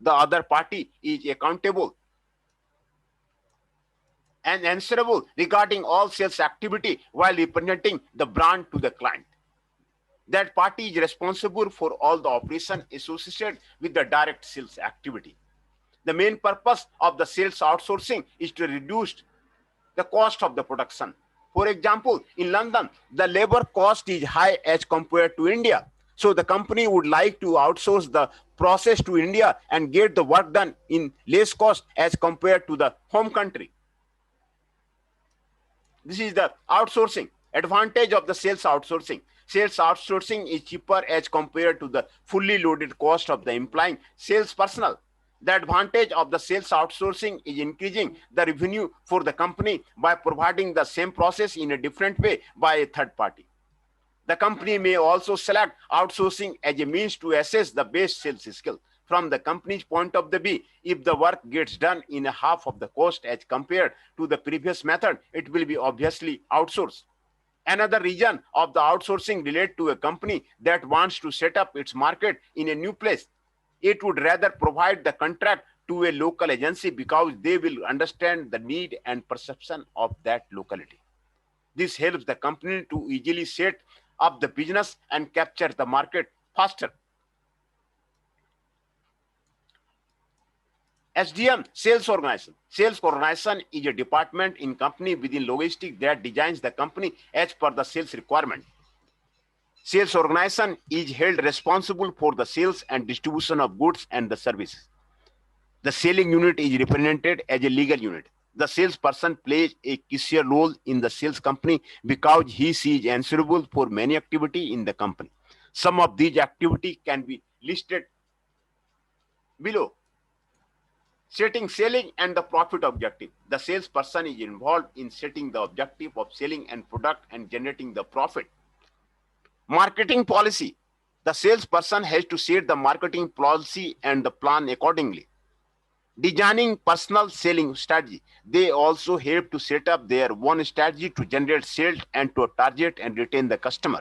The other party is accountable and answerable regarding all sales activity while representing the brand to the client. That party is responsible for all the operation associated with the direct sales activity. The main purpose of the sales outsourcing is to reduce the cost of the production. For example, in London, the labor cost is high as compared to India. So the company would like to outsource the process to India and get the work done in less cost as compared to the home country. This is the outsourcing. Advantage of the sales outsourcing. Sales outsourcing is cheaper as compared to the fully loaded cost of the employing sales personnel. The advantage of the sales outsourcing is increasing the revenue for the company by providing the same process in a different way by a third party. The company may also select outsourcing as a means to assess the best sales skill. From the company's point of view, if the work gets done in half of the cost as compared to the previous method, it will be obviously outsourced. Another reason of the outsourcing relate to a company that wants to set up its market in a new place. It would rather provide the contract to a local agency because they will understand the need and perception of that locality. This helps the company to easily set up the business and capture the market faster. SDM, sales organization. Sales organization is a department in company within logistics that designs the company as per the sales requirement. Sales organization is held responsible for the sales and distribution of goods and the services. The selling unit is represented as a legal unit. The salesperson plays a crucial role in the sales company because she is answerable for many activity in the company. Some of these activity can be listed below. Setting selling and the profit objective. The salesperson is involved in setting the objective of selling and product and generating the profit. Marketing policy. The salesperson has to set the marketing policy and the plan accordingly. Designing personal selling strategy. They also have to set up their own strategy to generate sales and to target and retain the customer.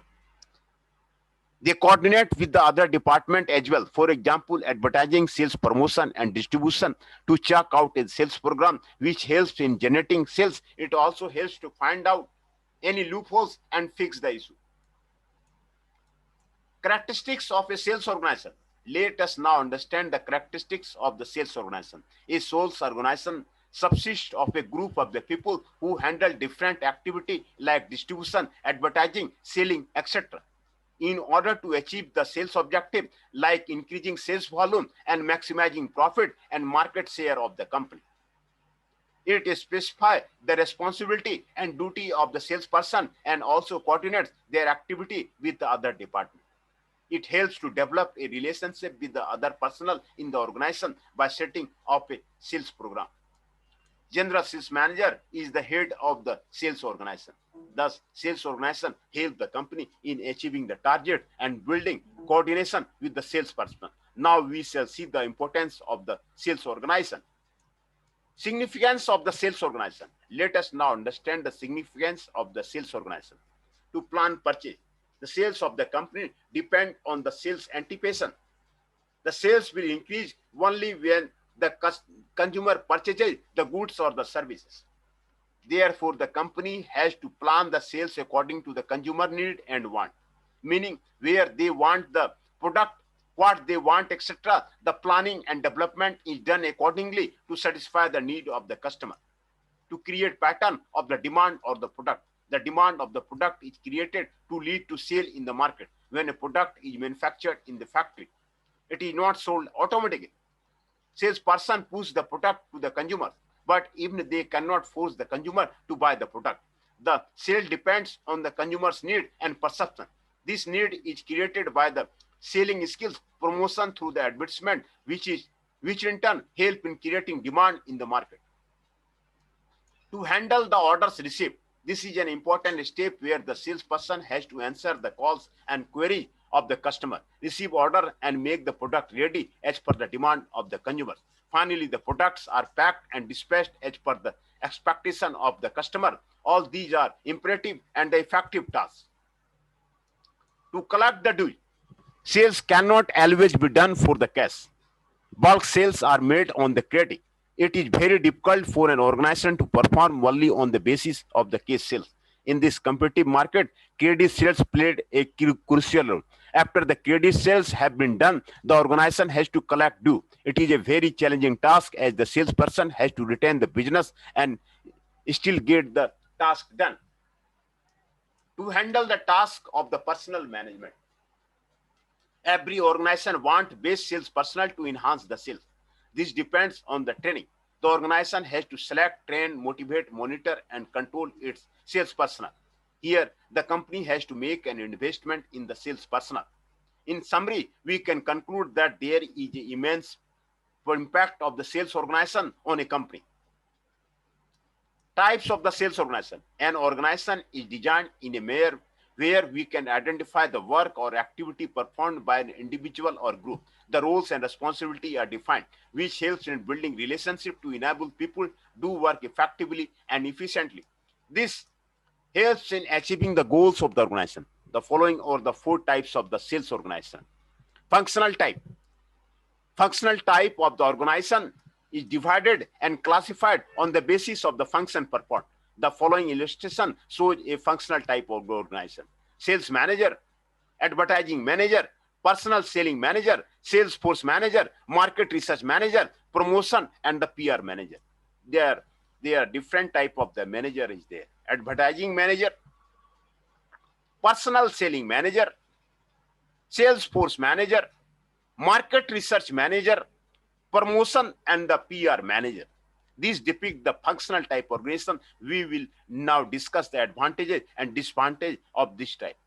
They coordinate with the other department as well. For example, advertising, sales promotion, and distribution to check out a sales program, which helps in generating sales. It also helps to find out any loopholes and fix the issue. Characteristics of a sales organization. Let us now understand the characteristics of the sales organization. A sales organization subsists of a group of the people who handle different activity like distribution, advertising, selling, etc. In order to achieve the sales objective like increasing sales volume and maximizing profit and market share of the company. It specifies the responsibility and duty of the salesperson and also coordinates their activity with the other department. It helps to develop a relationship with the other personnel in the organization by setting up a sales program. General sales manager is the head of the sales organization. Thus, sales organization helps the company in achieving the target and building coordination with the salesperson. Now we shall see the importance of the sales organization. Significance of the sales organization. Let us now understand the significance of the sales organization. To plan purchase. The sales of the company depend on the sales anticipation. The sales will increase only when the consumer purchases the goods or the services. Therefore, the company has to plan the sales according to the consumer need and want, meaning where they want the product, what they want, etc. The planning and development is done accordingly to satisfy the need of the customer. To create pattern of the demand or the product. The demand of the product is created to lead to sale in the market. When a product is manufactured in the factory, it is not sold automatically. Salesperson pushes the product to the consumer, but even they cannot force the consumer to buy the product. The sale depends on the consumer's need and perception. This need is created by the selling skills, promotion through the advertisement, which in turn help in creating demand in the market. To handle the orders received, this is an important step where the salesperson has to answer the calls and queries of the customer, receive order and make the product ready as per the demand of the consumer. Finally, the products are packed and dispatched as per the expectation of the customer. All these are imperative and effective tasks. To collect the due, sales cannot always be done for the cash. Bulk sales are made on the credit. It is very difficult for an organization to perform only on the basis of the cash sales. In this competitive market, credit sales played a crucial role. After the credit sales have been done, the organization has to collect due. It is a very challenging task as the salesperson has to retain the business and still get the task done. To handle the task of the personnel management. Every organization wants best sales personnel to enhance the sales. This depends on the training. The organization has to select, train, motivate, monitor, and control its sales personnel. Here, the company has to make an investment in the sales personnel. In summary, we can conclude that there is an immense impact of the sales organization on a company. Types of the sales organization. An organization is designed in a manner where we can identify the work or activity performed by an individual or group. The roles and responsibility are defined, which helps in building relationship to enable people do work effectively and efficiently. This helps in achieving the goals of the organization. The following are the 4 types of the sales organization. Functional type. Functional type of the organization is divided and classified on the basis of the function performed. The following illustration shows a functional type of organization. Sales manager, advertising manager, personal selling manager, sales force manager, market research manager, promotion, and the PR manager. There are different type of the manager is there. Advertising manager, personal selling manager, sales force manager, market research manager, promotion, and the PR manager. These depict the functional type organization. We will now discuss the advantages and disadvantages of this type.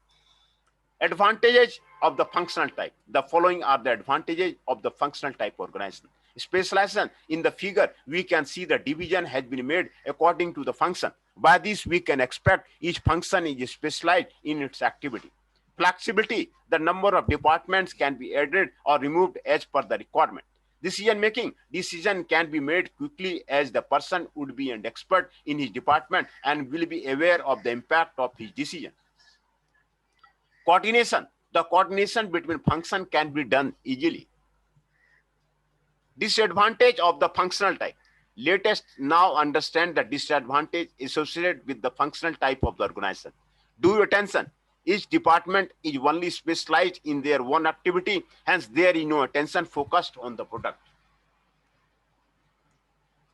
Advantages of the functional type. The following are the advantages of the functional type organization. Specialization in the figure, we can see the division has been made according to the function. By this, we can expect each function is specialized in its activity. Flexibility, the number of departments can be added or removed as per the requirement. Decision can be made quickly as the person would be an expert in his department and will be aware of the impact of his decision. Coordination, the coordination between functions can be done easily. Disadvantage of the functional type. Let us now understand the disadvantage associated with the functional type of the organization. Do attention. Each department is only specialized in their own activity, hence there is no attention focused on the product.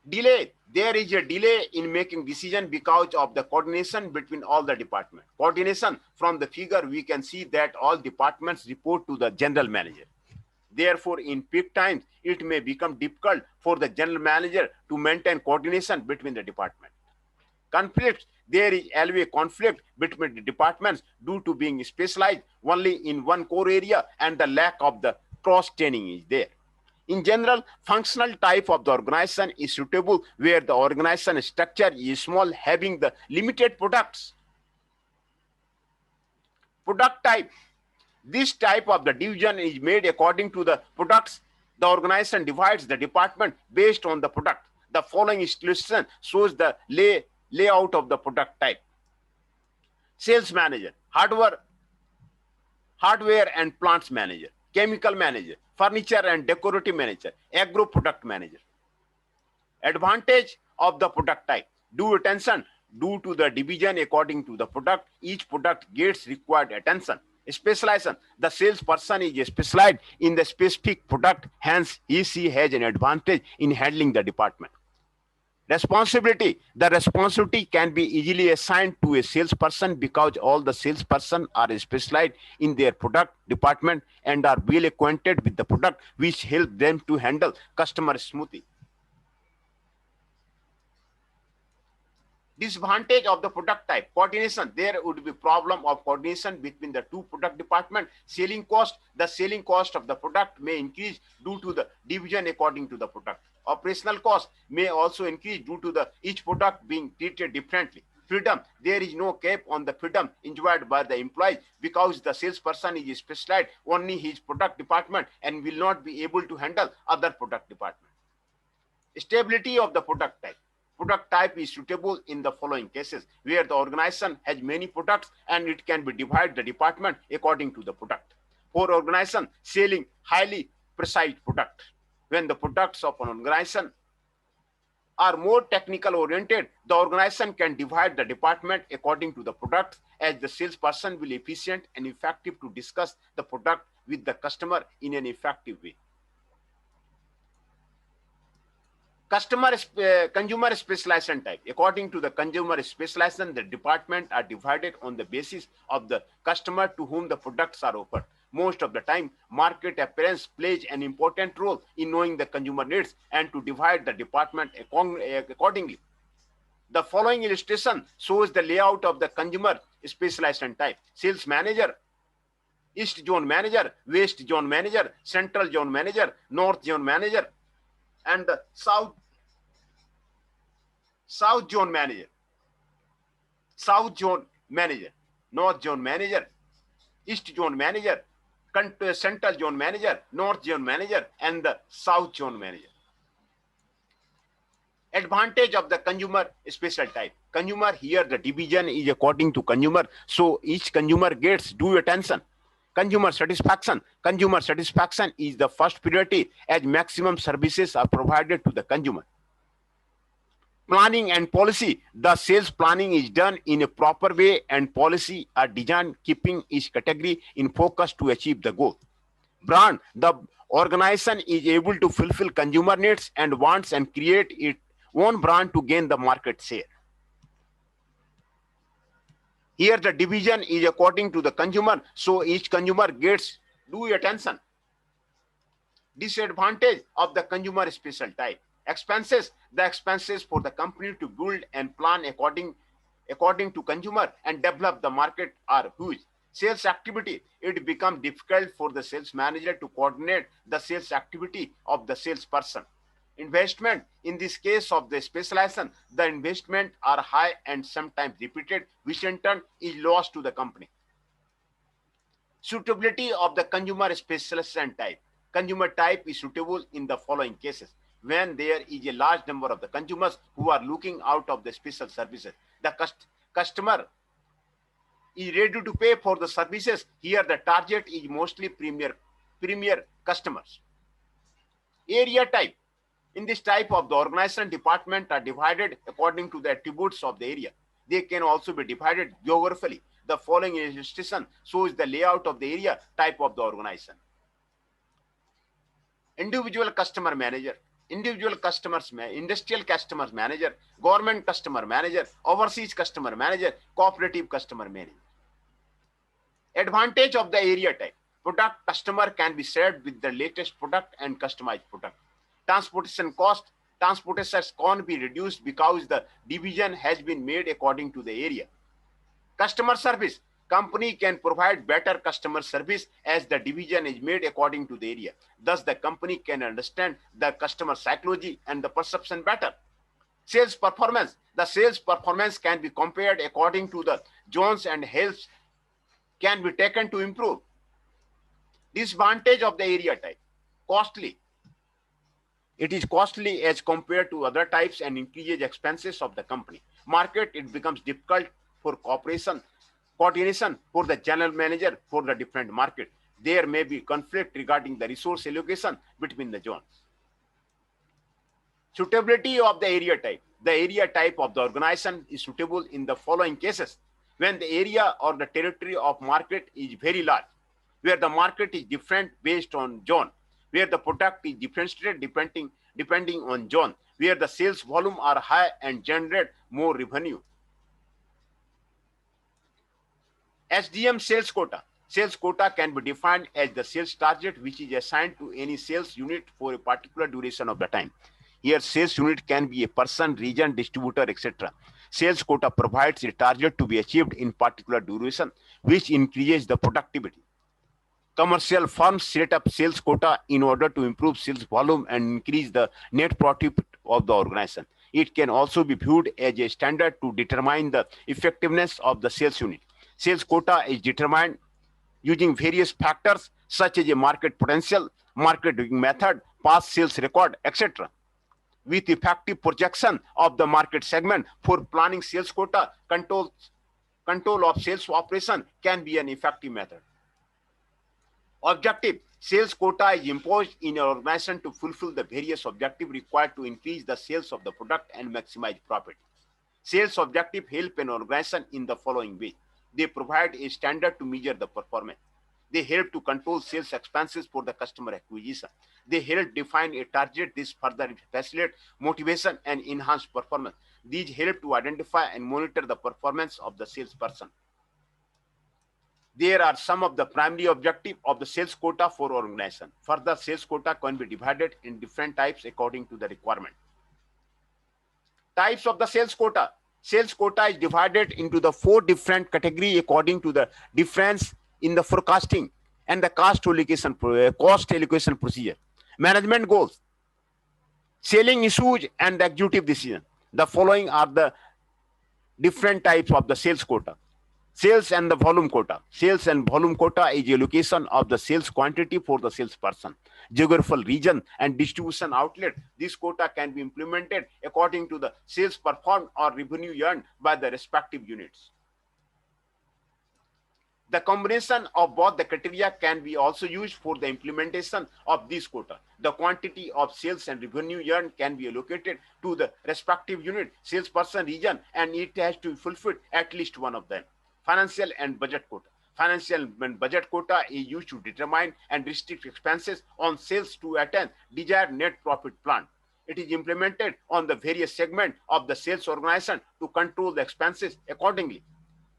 Delay. There is a delay in making decision because of the coordination between all the departments. Coordination, from the figure we can see that all departments report to the general manager. Therefore, in peak times, it may become difficult for the general manager to maintain coordination between the departments. Conflicts. There is always conflict between the departments due to being specialized only in one core area and the lack of the cross-training is there. In general, functional type of the organization is suitable where the organization structure is small, having the limited products. Product type. This type of the division is made according to the products. The organization divides the department based on the product. The following illustration shows the layout of the product type. Sales manager, hardware and plants manager, chemical manager, furniture and decorative manager, agro product manager. Advantage of the product type. Do attention. Due to the division according to the product, each product gets required attention. Specialization. The salesperson is specialized in the specific product, hence she has an advantage in handling the department. Responsibility. The responsibility can be easily assigned to a salesperson because all the salesperson are specialized in their product department and are well acquainted with the product, which help them to handle customer smoothly. Disadvantage of the product type. Coordination. There would be problem of coordination between the two product departments. Selling cost. The selling cost of the product may increase due to the division according to the product. Operational cost may also increase due to the each product being treated differently. Freedom. There is no cap on the freedom enjoyed by the employee because the salesperson is specialized only his product department and will not be able to handle other product department. Stability of the product type. Product type is suitable in the following cases where the organization has many products and it can be divided the department according to the product. For organization selling highly precise product, when the products of an organization are more technical oriented, the organization can divide the department according to the product as the salesperson will be efficient and effective to discuss the product with the customer in an effective way. Consumer specialization type. According to the consumer specialization, the department are divided on the basis of the customer to whom the products are offered. Most of the time, market appearance plays an important role in knowing the consumer needs and to divide the department accordingly. The following illustration shows the layout of the consumer specialization type. Sales manager, East Zone manager, West Zone manager, Central Zone manager, North Zone manager, and the South Zone manager, South Zone manager, North Zone manager, East Zone manager, Central Zone manager, North Zone manager, and the South Zone manager. Advantage of the consumer special type. Consumer, here the division is according to consumer, so each consumer gets due attention. Consumer satisfaction. Consumer satisfaction is the first priority as maximum services are provided to the consumer. Planning and policy. The sales planning is done in a proper way and policy are designed keeping each category in focus to achieve the goal. Brand. The organization is able to fulfill consumer needs and wants and create its own brand to gain the market share. Here the division is according to the consumer, so each consumer gets due attention. Disadvantage of the consumer special type. Expenses. The expenses for the company to build and plan according to consumer and develop the market are huge. Sales activity. It becomes difficult for the sales manager to coordinate the sales activity of the salesperson. Investment in this case of the specialization, the investment are high and sometimes repeated, which in turn is lost to the company. Suitability of the consumer specialization type. Consumer type is suitable in the following cases: when there is a large number of the consumers who are looking out of the special services. The customer is ready to pay for the services. Here the target is mostly premier customers. Area type. In this type of the organization, department are divided according to the attributes of the area. They can also be divided geographically. The following illustration shows the layout of the area type of the organization. Individual customer manager, individual customers, industrial customers manager, government customer manager, overseas customer manager, cooperative customer manager. Advantage of the area type. Product customer can be shared with the latest product and customized product. Transportation cost. Transportation can be reduced because the division has been made according to the area. Customer service. Company can provide better customer service as the division is made according to the area. Thus, the company can understand the customer psychology and the perception better. Sales performance. The sales performance can be compared according to the zones and helps can be taken to improve. Disadvantage of the area type. Costly. It is costly as compared to other types and increases expenses of the company. Market, it becomes difficult for coordination for the general manager for the different market. There may be conflict regarding the resource allocation between the zones. Suitability of the area type. The area type of the organization is suitable in the following cases: when the area or the territory of market is very large, where the market is different based on zone, where the product is differentiated depending on zone, where the sales volume are high and generate more revenue. SDM sales quota. Sales quota can be defined as the sales target which is assigned to any sales unit for a particular duration of the time. Here, sales unit can be a person, region, distributor, etc. Sales quota provides a target to be achieved in particular duration, which increases the productivity. Commercial firms set up sales quota in order to improve sales volume and increase the net profit of the organization. It can also be viewed as a standard to determine the effectiveness of the sales unit. Sales quota is determined using various factors such as a market potential, marketing method, past sales record, etc. With effective projection of the market segment for planning sales quota, control of sales operation can be an effective method. Objective. Sales quota is imposed in an organization to fulfill the various objectives required to increase the sales of the product and maximize profit. Sales objectives help an organization in the following way. They provide a standard to measure the performance. They help to control sales expenses for the customer acquisition. They help define a target. This further facilitates motivation and enhance performance. These help to identify and monitor the performance of the salesperson. There are some of the primary objectives of the sales quota for organization. Further, sales quota can be divided in different types according to the requirement. Types of the sales quota. Sales quota is divided into the 4 different categories according to the difference in the forecasting and the cost allocation procedure. Management goals, selling issues, and the executive decision. The following are the different types of the sales quota. Sales and the volume quota. Sales and volume quota is allocation of the sales quantity for the salesperson. Geographical region and distribution outlet. This quota can be implemented according to the sales performed or revenue earned by the respective units. The combination of both the criteria can be also used for the implementation of this quota. The quantity of sales and revenue earned can be allocated to the respective unit, salesperson, region, and it has to fulfill at least one of them. Financial and budget quota. Financial and budget quota is used to determine and restrict expenses on sales to attain desired net profit plan. It is implemented on the various segments of the sales organization to control the expenses accordingly.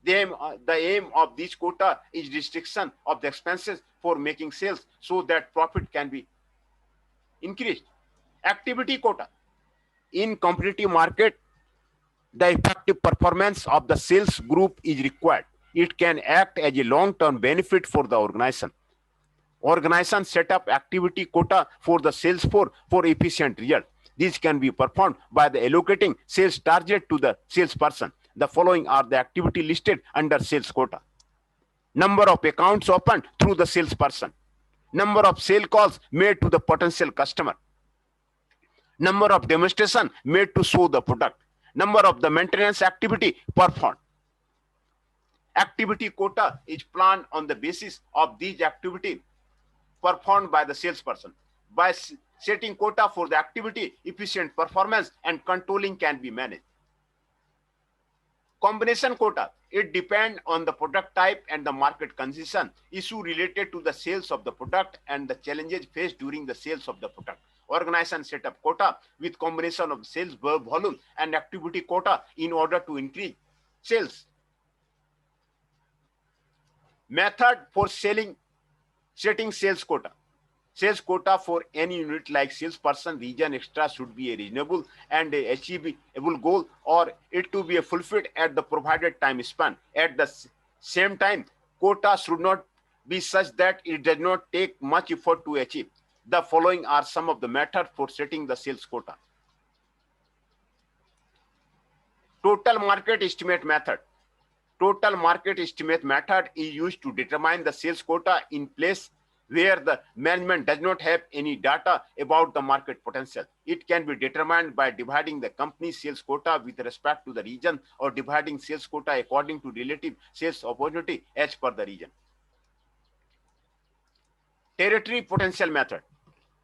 The aim of this quota is restriction of the expenses for making sales so that profit can be increased. Activity quota. In competitive market, the effective performance of the sales group is required. It can act as a long-term benefit for the organization. Organization set up activity quota for the sales for efficient result. These can be performed by the allocating sales target to the salesperson. The following are the activity listed under sales quota. Number of accounts opened through the salesperson. Number of sale calls made to the potential customer. Number of demonstration made to show the product. Number of the maintenance activity performed. Activity quota is planned on the basis of these activities performed by the salesperson. By setting quota for the activity, efficient performance and controlling can be managed. Combination quota, it depends on the product type and the market condition, issue related to the sales of the product and the challenges faced during the sales of the product. Organization set up quota with combination of sales volume and activity quota in order to increase sales. Method for setting sales quota. Sales quota for any unit like salesperson region extra should be a reasonable and a achievable goal, or it to be fulfilled at the provided time span. At the same time, quota should not be such that it does not take much effort to achieve. The following are some of the methods for setting the sales quota. Total market estimate method. Total market estimate method is used to determine the sales quota in place where the management does not have any data about the market potential. It can be determined by dividing the company's sales quota with respect to the region, or dividing sales quota according to relative sales opportunity as per the region. Territory potential method.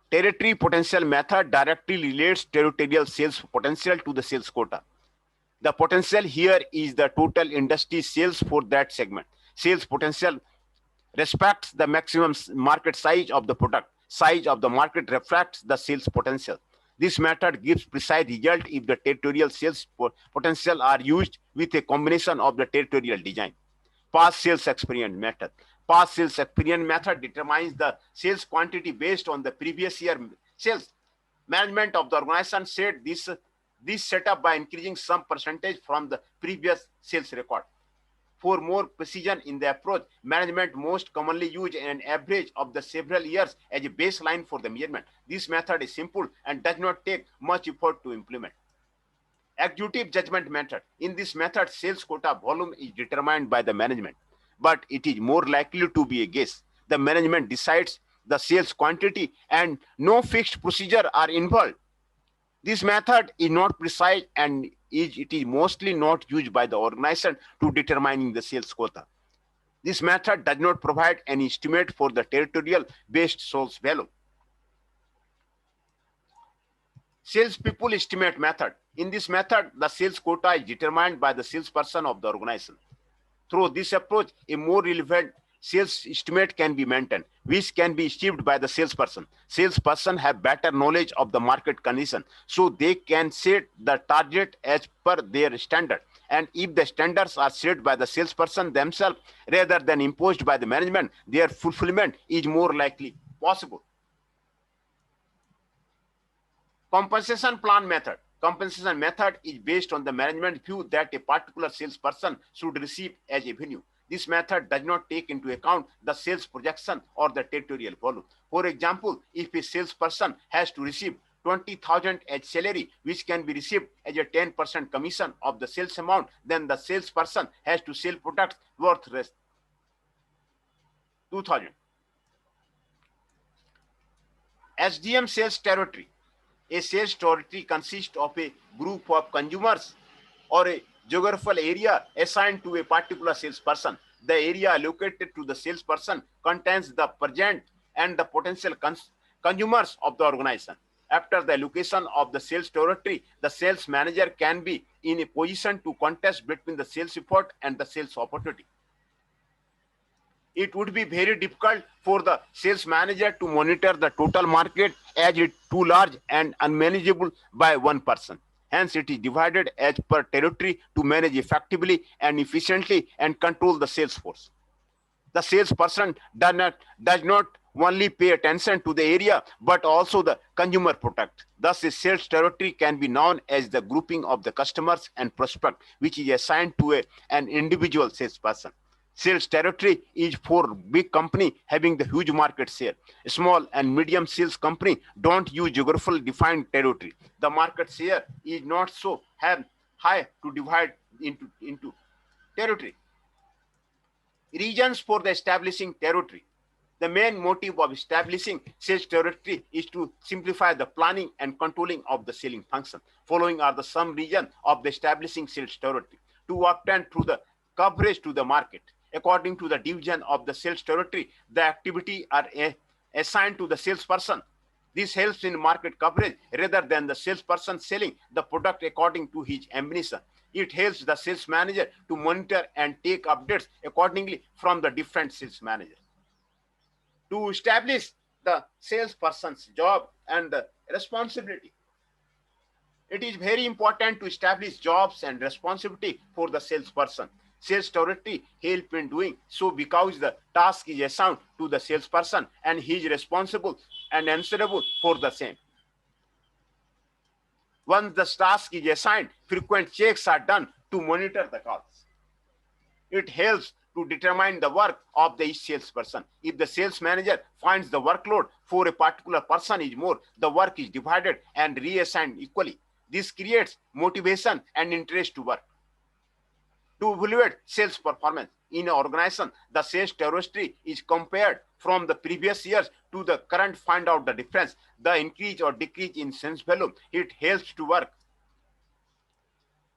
Territory potential method directly relates territorial sales potential to the sales quota. The potential here is the total industry sales for that segment. Sales potential respects the maximum market size of the product. Size of the market reflects the sales potential. This method gives precise result if the territorial sales potential are used with a combination of the territorial design. Past sales experience method. Past sales experience method determines the sales quantity based on the previous year sales. Management of the organization said this setup by increasing some percentage from the previous sales record. For more precision in the approach, management most commonly use an average of the several years as a baseline for the measurement. This method is simple and does not take much effort to implement. Executive judgment method. In this method, sales quota volume is determined by the management, but it is more likely to be a guess. The management decides the sales quantity and no fixed procedure are involved. This method is not precise and it is mostly not used by the organization to determining the sales quota. This method does not provide any estimate for the territorial based sales value. Salespeople estimate method. In this method, the sales quota is determined by the salesperson of the organization. Through this approach, a more relevant sales estimate can be maintained, which can be achieved by the salesperson. Salesperson have better knowledge of the market condition, so they can set the target as per their standard. And if the standards are set by the salesperson themselves rather than imposed by the management, their fulfillment is more likely possible. Compensation plan method. Compensation method is based on the management view that a particular salesperson should receive as a revenue. This method does not take into account the sales projection or the territorial volume. For example, if a salesperson has to receive 20,000 as salary, which can be received as a 10% commission of the sales amount, then the salesperson has to sell products worth 2,000. SDM sales territory. A sales territory consists of a group of consumers or a geographical area assigned to a particular salesperson. The area allocated to the salesperson contains the present and the potential consumers of the organization. After the allocation of the sales territory, the sales manager can be in a position to contest between the sales effort and the sales opportunity. It would be very difficult for the sales manager to monitor the total market as it is too large and unmanageable by one person. Hence, it is divided as per territory to manage effectively and efficiently and control the sales force. The salesperson does not only pay attention to the area, but also the consumer product. Thus, a sales territory can be known as the grouping of the customers and prospect, which is assigned to an individual salesperson. Sales territory is for big company having the huge market share. Small and medium sales company don't use geographical defined territory. The market share is not so high to divide into territory. Reasons for the establishing territory. The main motive of establishing sales territory is to simplify the planning and controlling of the selling function. Following are the some reasons of the establishing sales territory. To obtain through the coverage to the market. According to the division of the sales territory, the activity are assigned to the salesperson. This helps in market coverage rather than the salesperson selling the product according to his ambition. It helps the sales manager to monitor and take updates accordingly from the different sales managers. To establish the salesperson's job and the responsibility. It is very important to establish jobs and responsibility for the salesperson. Sales territory help in doing so because the task is assigned to the salesperson and he is responsible and answerable for the same. Once the task is assigned, frequent checks are done to monitor the calls. It helps to determine the work of the each salesperson. If the sales manager finds the workload for a particular person is more, the work is divided and reassigned equally. This creates motivation and interest to work. To evaluate sales performance in an organization, the sales territory is compared from the previous years to the current, find out the difference, the increase or decrease in sales volume. It helps to work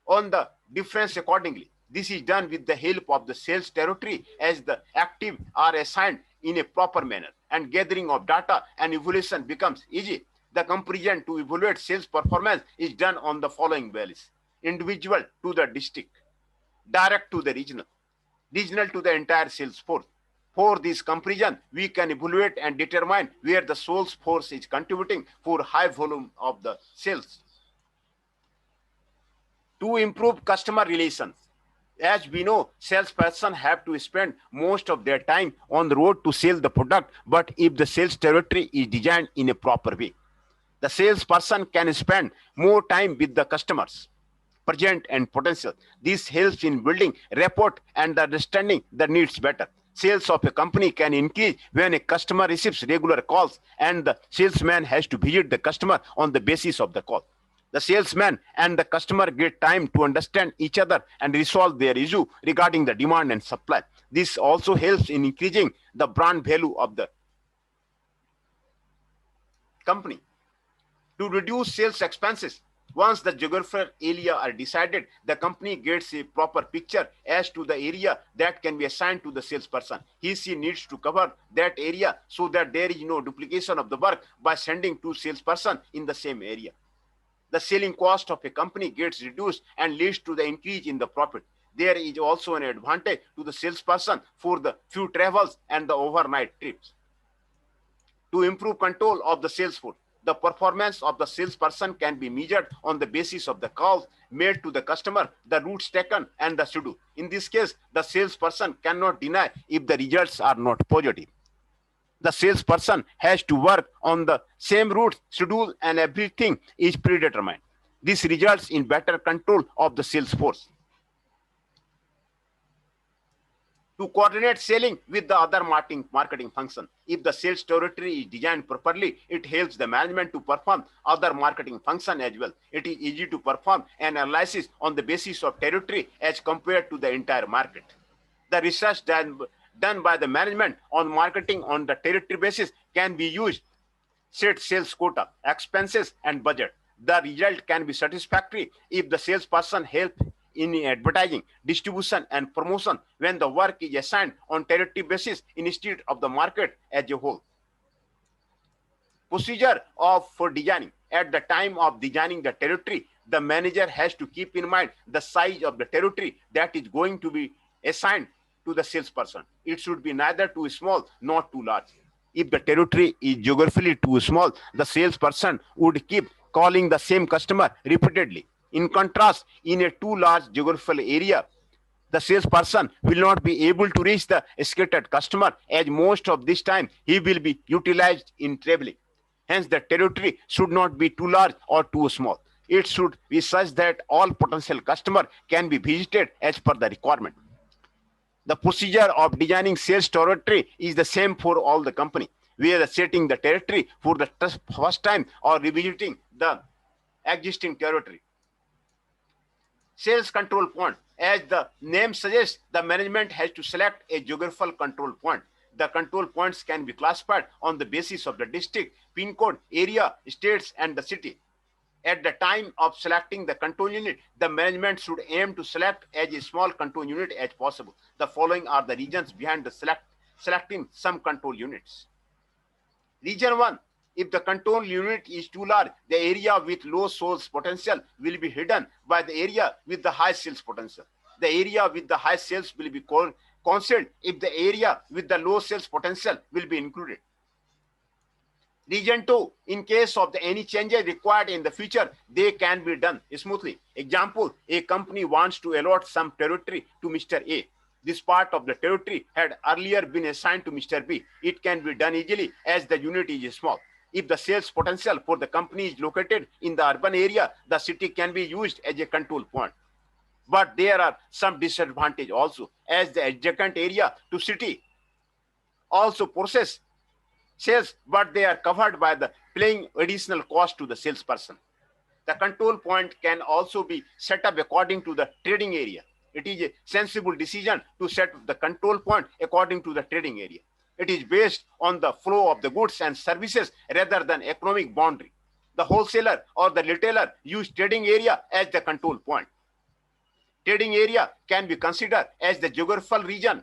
on the difference accordingly. This is done with the help of the sales territory as the active are assigned in a proper manner and gathering of data and evaluation becomes easy. The comparison to evaluate sales performance is done on the following values: individual to the district, direct to the regional, regional to the entire sales force. For this comparison, we can evaluate and determine where the sales force is contributing for high volume of the sales. To improve customer relations. As we know, salesperson have to spend most of their time on the road to sell the product, but if the sales territory is designed in a proper way, the salesperson can spend more time with the customers, present and potential. This helps in building rapport and understanding the needs better. Sales of a company can increase when a customer receives regular calls and the salesman has to visit the customer on the basis of the call. The salesman and the customer get time to understand each other and resolve their issue regarding the demand and supply. This also helps in increasing the brand value of the company. To reduce sales expenses, once the geographical area are decided, the company gets a proper picture as to the area that can be assigned to the salesperson. She needs to cover that area so that there is no duplication of the work by sending two salesperson in the same area. The selling cost of a company gets reduced and leads to the increase in the profit. There is also an advantage to the salesperson for the few travels and the overnight trips. To improve control of the sales force, the performance of the salesperson can be measured on the basis of the calls made to the customer, the routes taken, and the schedule. In this case, the salesperson cannot deny if the results are not positive. The salesperson has to work on the same route, schedule, and everything is predetermined. This results in better control of the sales force. To coordinate selling with the other marketing function. If the sales territory is designed properly, it helps the management to perform other marketing function as well. It is easy to perform an analysis on the basis of territory as compared to the entire market. The research done by the management on marketing on the territory basis can be used, set sales quota, expenses, and budget. The result can be satisfactory if the salesperson helps in advertising, distribution, and promotion when the work is assigned on territory basis instead of the market as a whole. Procedure for designing. At the time of designing the territory, the manager has to keep in mind the size of the territory that is going to be assigned to the salesperson. It should be neither too small nor too large. If the territory is geographically too small, the salesperson would keep calling the same customer repeatedly. In contrast, in a too large geographical area, the salesperson will not be able to reach the scattered customer as most of this time he will be utilized in traveling. Hence, the territory should not be too large or too small. It should be such that all potential customers can be visited as per the requirement. The procedure of designing sales territory is the same for all the company. We are setting the territory for the first time or revisiting the existing territory. Sales control point. As the name suggests, the management has to select a geographical control point. The control points can be classified on the basis of the district, pin code, area, states, and the city. At the time of selecting the control unit, the management should aim to select as a small control unit as possible. The following are the reasons behind the selecting some control units. Region 1. If the control unit is too large, the area with low sales potential will be hidden by the area with the high sales potential. The area with the high sales will be concealed if the area with the low sales potential will be included. Region 2, in case of any changes required in the future, they can be done smoothly. Example, a company wants to allot some territory to Mr. A. This part of the territory had earlier been assigned to Mr. B. It can be done easily as the unit is small. If the sales potential for the company is located in the urban area, the city can be used as a control point. But there are some disadvantages also, as the adjacent area to city also process sales, but they are covered by the paying additional cost to the salesperson. The control point can also be set up according to the trading area. It is a sensible decision to set the control point according to the trading area. It is based on the flow of the goods and services rather than economic boundary. The wholesaler or the retailer use trading area as the control point. Trading area can be considered as the geographical region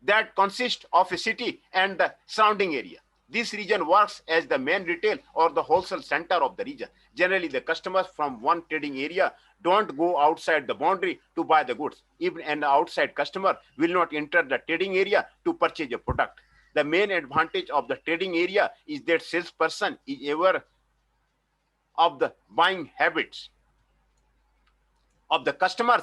that consists of a city and the surrounding area. This region works as the main retail or the wholesale center of the region. Generally, the customers from one trading area don't go outside the boundary to buy the goods. Even an outside customer will not enter the trading area to purchase a product. The main advantage of the trading area is that salesperson is aware of the buying habits of the customers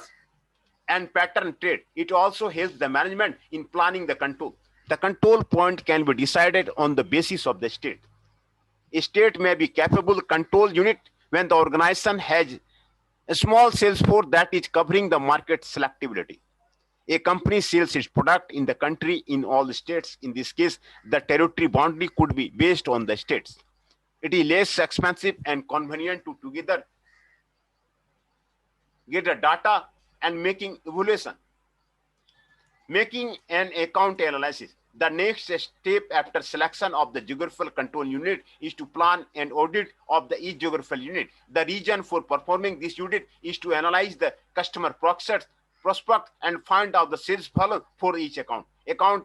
and pattern trade. It also helps the management in planning the control. The control point can be decided on the basis of the state. A state may be capable control unit when the organization has a small sales force that is covering the market selectivity. A company sells its product in the country in all the states. In this case, the territory boundary could be based on the states. It is less expensive and convenient to together get the data and making evaluation. Making an account analysis. The next step after selection of the geographical control unit is to plan an audit of each geographical unit. The reason for performing this audit is to analyze the customer prospect and find out the sales volume for each account. Account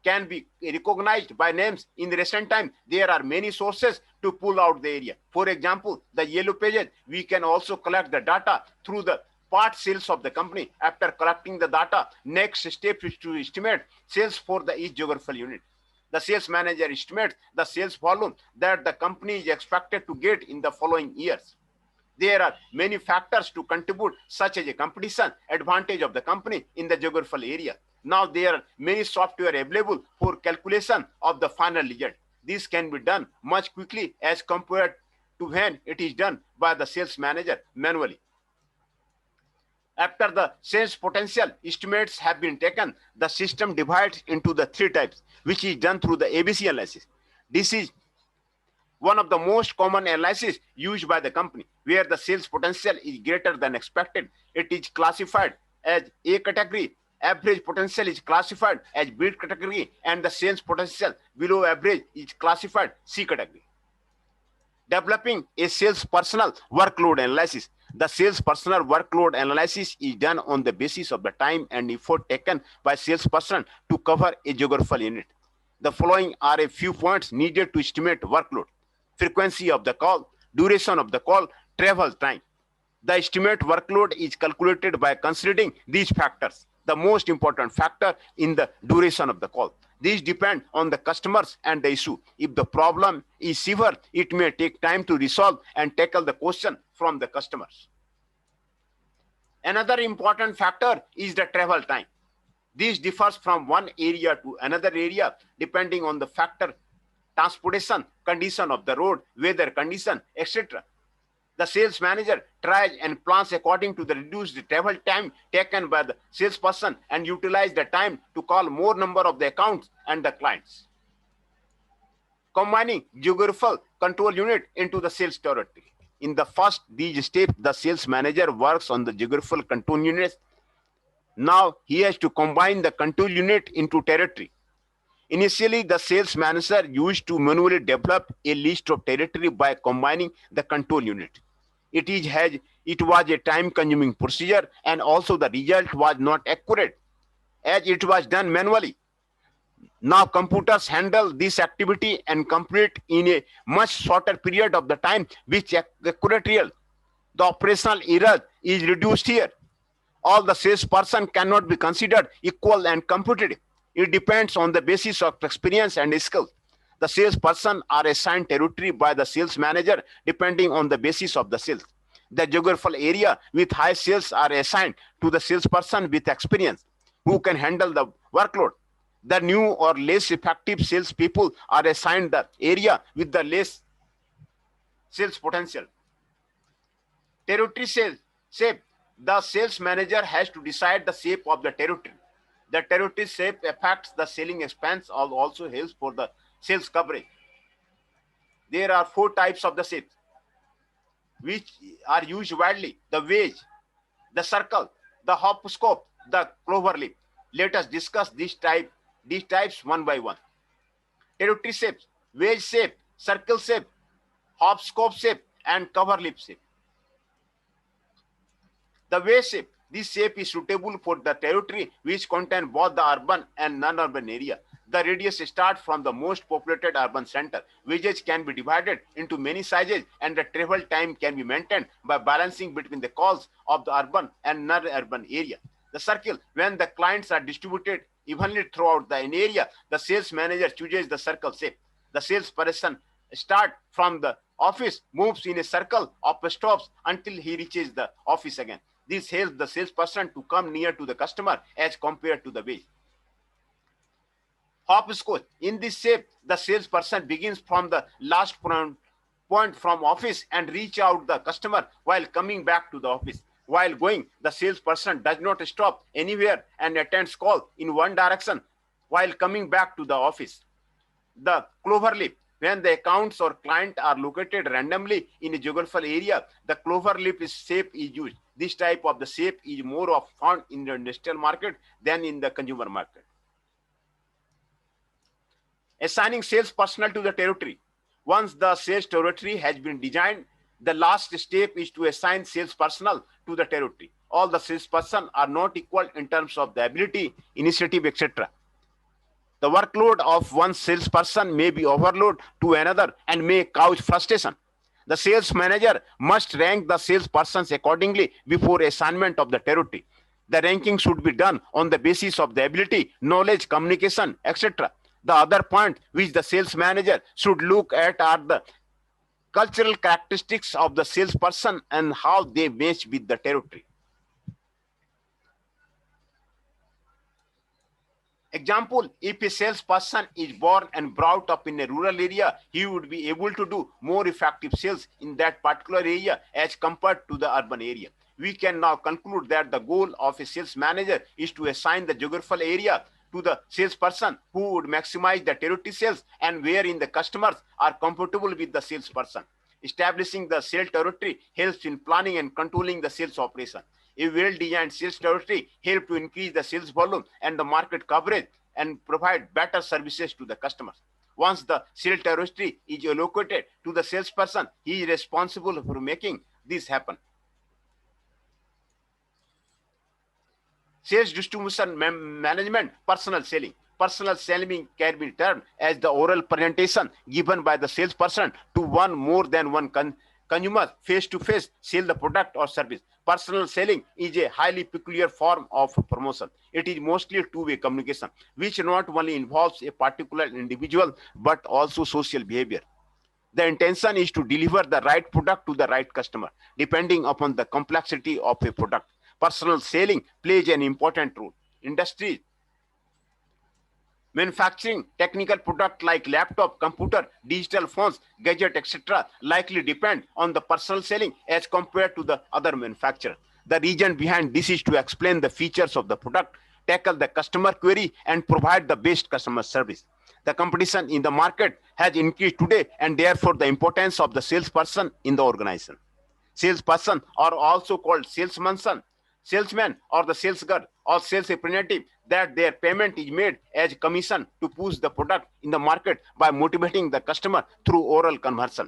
can be recognized by names. In recent time, there are many sources to pull out the area. For example, the yellow pages, we can also collect the data through the part sales of the company. After collecting the data, next step is to estimate sales for each geographical unit. The sales manager estimates the sales volume that the company is expected to get in the following years. There are many factors to contribute, such as a competition advantage of the company in the geographical area. Now there are many software available for calculation of the final result. This can be done much quickly as compared to when it is done by the sales manager manually. After the sales potential estimates have been taken, the system divides into the three types, which is done through the ABC analysis. This is one of the most common analysis used by the company, where the sales potential is greater than expected. It is classified as A category. Average potential is classified as B category, and the sales potential below average is classified C category. Developing a sales personnel workload analysis. The sales personnel workload analysis is done on the basis of the time and effort taken by salesperson to cover a geographical unit. The following are a few points needed to estimate workload: frequency of the call, duration of the call, travel time. The estimate workload is calculated by considering these factors. The most important factor in the duration of the call. These depend on the customers and the issue. If the problem is severe, it may take time to resolve and tackle the question from the customers. Another important factor is the travel time. This differs from one area to another area depending on the factor: transportation, condition of the road, weather condition, etc. The sales manager tries and plans according to the reduced travel time taken by the salesperson and utilize the time to call more number of the accounts and the clients. Combining geographical control unit into the sales territory. In the first these steps, the sales manager works on the geographical control units. Now he has to combine the control unit into territory. Initially, the sales manager used to manually develop a list of territory by combining the control unit. It was a time-consuming procedure, and also the result was not accurate as it was done manually. Now computers handle this activity and complete in a much shorter period of the time, which accurately the operational error is reduced here. All the salesperson cannot be considered equal and competitive. It depends on the basis of experience and skill. The salesperson are assigned territory by the sales manager depending on the basis of the sales. The geographical area with high sales are assigned to the salesperson with experience who can handle the workload. The new or less effective salespeople are assigned the area with the less sales potential. Territory sales shape. The sales manager has to decide the shape of the territory. The territory shape affects the selling expense and also helps for the sales coverage. There are 4 types of the shapes which are used widely: the wedge, the circle, the hopscotch, the clover leaf. Let us discuss these types one by one. Territory shapes: wedge shape, circle shape, hopscotch shape, and cover leaf shape. The wedge shape. This shape is suitable for the territory which contain both the urban and non-urban area. The radius starts from the most populated urban center. Wedges can be divided into many sizes, and the travel time can be maintained by balancing between the calls of the urban and non-urban area. The circle. When the clients are distributed evenly throughout the area, the sales manager chooses the circle shape. The salesperson starts from the office, moves in a circle of stops until he reaches the office again. This helps the salesperson to come near to the customer as compared to the wedge. Hopscotch. In this shape, the salesperson begins from the last point from office and reach out the customer while coming back to the office. While going, the salesperson does not stop anywhere and attends call in one direction while coming back to the office. The clover leaf. When the accounts or client are located randomly in a geographical area, the clover leaf shape is used. This type of the shape is more of found in the industrial market than in the consumer market. Assigning sales personnel to the territory. Once the sales territory has been designed, the last step is to assign sales personnel to the territory. All the salespersons are not equal in terms of the ability, initiative, etc. The workload of one salesperson may be overload to another and may cause frustration. The sales manager must rank the salespersons accordingly before assignment of the territory. The ranking should be done on the basis of the ability, knowledge, communication, etc. The other point which the sales manager should look at are the cultural characteristics of the salesperson and how they match with the territory. Example, if a salesperson is born and brought up in a rural area, he would be able to do more effective sales in that particular area as compared to the urban area. We can now conclude that the goal of a sales manager is to assign the geographical area to the salesperson who would maximize the territory sales and wherein the customers are comfortable with the salesperson. Establishing the sales territory helps in planning and controlling the sales operation. A well-designed sales territory helps to increase the sales volume and the market coverage and provide better services to the customers. Once the sales territory is allocated to the salesperson, he is responsible for making this happen. Sales distribution management, personal selling. Personal selling can be termed as the oral presentation given by the salesperson to one more than one consumer face-to-face sell the product or service. Personal selling is a highly peculiar form of promotion. It is mostly a two-way communication, which not only involves a particular individual, but also social behavior. The intention is to deliver the right product to the right customer, depending upon the complexity of a product. Personal selling plays an important role. Industries Manufacturing technical product like laptop, computer, digital phones, gadget, etc. likely depend on the personal selling as compared to the other manufacturer. The reason behind this is to explain the features of the product, tackle the customer query, and provide the best customer service. The competition in the market has increased today, and therefore the importance of the salesperson in the organization. Salesperson are also called salesman or the sales girl or sales representative, that their payment is made as commission to push the product in the market by motivating the customer through oral conversion.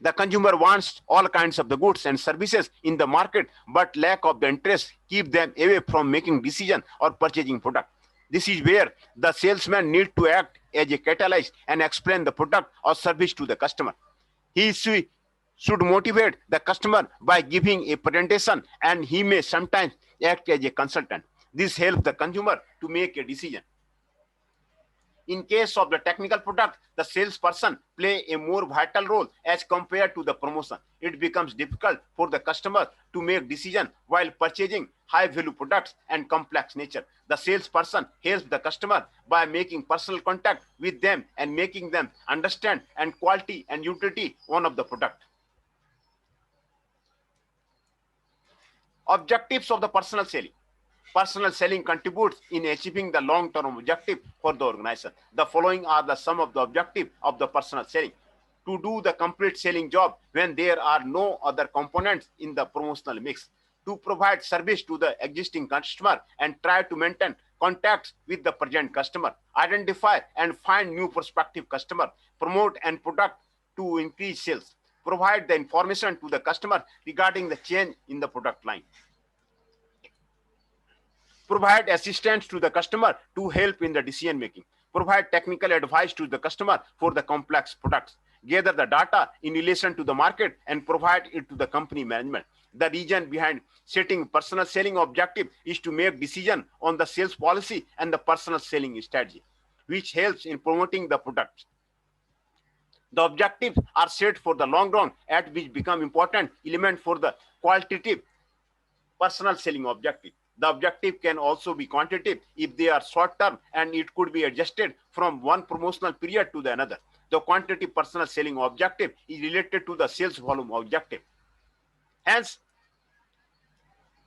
The consumer wants all kinds of the goods and services in the market, but lack of the interest keep them away from making decision or purchasing product. This is where the salesman need to act as a catalyst and explain the product or service to the customer. He should motivate the customer by giving a presentation, and he may sometimes act as a consultant. This helps the consumer to make a decision. In case of the technical product, the salesperson play a more vital role as compared to the promotion. It becomes difficult for the customer to make decision while purchasing high value products and complex nature. The salesperson helps the customer by making personal contact with them and making them understand and quality and utility one of the product. Objectives of the personal selling. Personal selling contributes in achieving the long-term objective for the organization. The following are the some of the objectives of the personal selling. To do the complete selling job when there are no other components in the promotional mix. To provide service to the existing customer and try to maintain contacts with the present customer. Identify and find new prospective customer. Promote and product to increase sales. Provide the information to the customer regarding the change in the product line. Provide assistance to the customer to help in the decision making. Provide technical advice to the customer for the complex products. Gather the data in relation to the market and provide it to the company management. The reason behind setting personal selling objective is to make decision on the sales policy and the personal selling strategy, which helps in promoting the products. The objectives are set for the long run, at which become important element for the qualitative personal selling objective. The objective can also be quantitative if they are short term, and it could be adjusted from one promotional period to the another. The quantitative personal selling objective is related to the sales volume objective. Hence,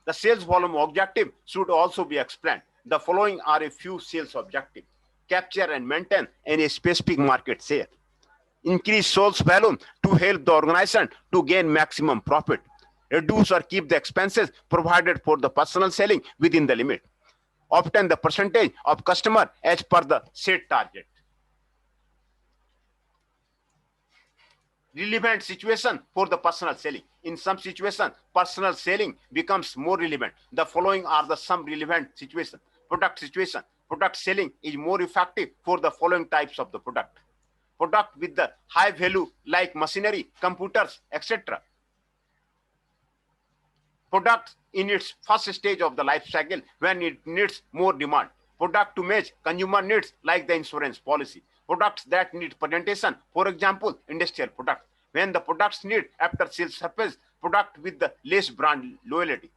the sales volume objective should also be explained. The following are a few sales objectives. Capture and maintain in a specific market share. Increase sales volume to help the organization to gain maximum profit. Reduce or keep the expenses provided for the personal selling within the limit. Obtain the percentage of customer as per the set target. Relevant situation for the personal selling. In some situation, personal selling becomes more relevant. The following are the some relevant situation. Product situation. Product selling is more effective for the following types of the product. Product with the high value like machinery, computers, etc. Product in its first stage of the life cycle when it needs more demand. Product to match consumer needs like the insurance policy. Products that need presentation, for example, industrial products. When the products need after sales surface, product with the less brand loyalty.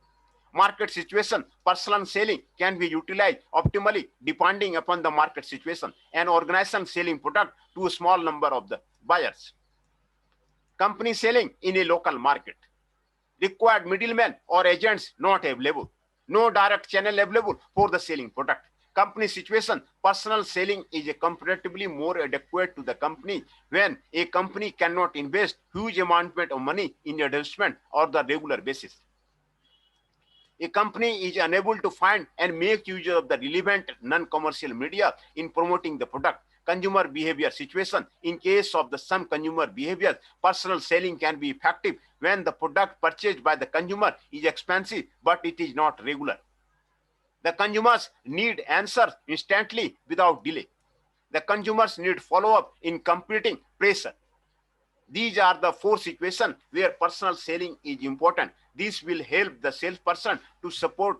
Market situation, personal selling can be utilized optimally depending upon the market situation. An organization selling product to a small number of the buyers. Company selling in a local market. Required middlemen or agents not available. No direct channel available for the selling product. Company situation, personal selling is a comparatively more adequate to the company when a company cannot invest huge amount of money in advertisement or the regular basis. A company is unable to find and make use of the relevant non-commercial media in promoting the product. Consumer behavior situation. In case of the some consumer behavior, personal selling can be effective when the product purchased by the consumer is expensive, but it is not regular. The consumers need answers instantly without delay. The consumers need follow-up in competing pressure. These are the four situations where personal selling is important. This will help the salesperson to support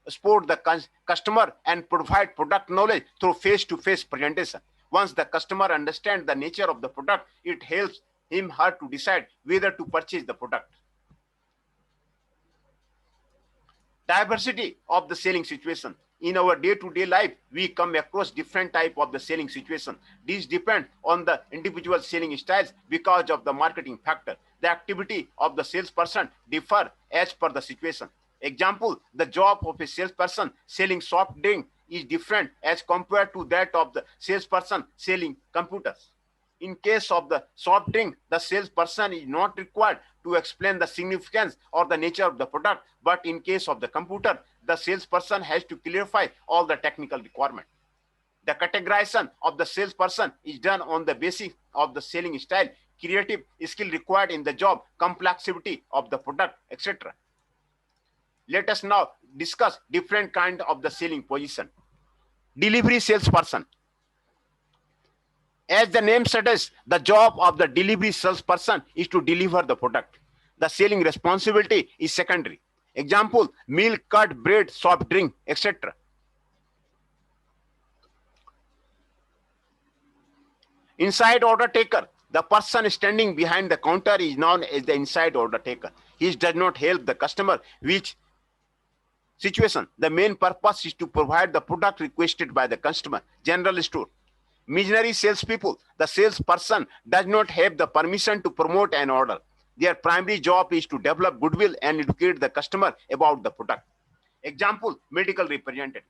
the customer and provide product knowledge through face-to-face presentation. Once the customer understands the nature of the product, it helps him or her to decide whether to purchase the product. Diversity of the selling situation. in our day-to-day life, we come across different type of the selling situation. These depend on the individual selling styles because of the marketing factor. The activity of the salesperson differ as per the situation. Example, the job of a salesperson selling soft drink is different as compared to that of the salesperson selling computers. In case of the soft drink, the salesperson is not required to explain the significance or the nature of the product, but in case of the computer, the salesperson has to clarify all the technical requirements. The categorization of the salesperson is done on the basis of the selling style, creative skill required in the job, complexity of the product, etc. Let us now discuss different kind of the selling position. Delivery salesperson. As the name suggests, the job of the delivery salesperson is to deliver the product. The selling responsibility is secondary. Example, milk, curd, bread, soft drink, etc. Inside order taker. The person standing behind the counter is known as the inside order taker. He does not help the customer, which situation. The main purpose is to provide the product requested by the customer. General store. Missionary salespeople. The salesperson does not have the permission to promote an order. Their primary job is to develop goodwill and educate the customer about the product. Example, medical representative.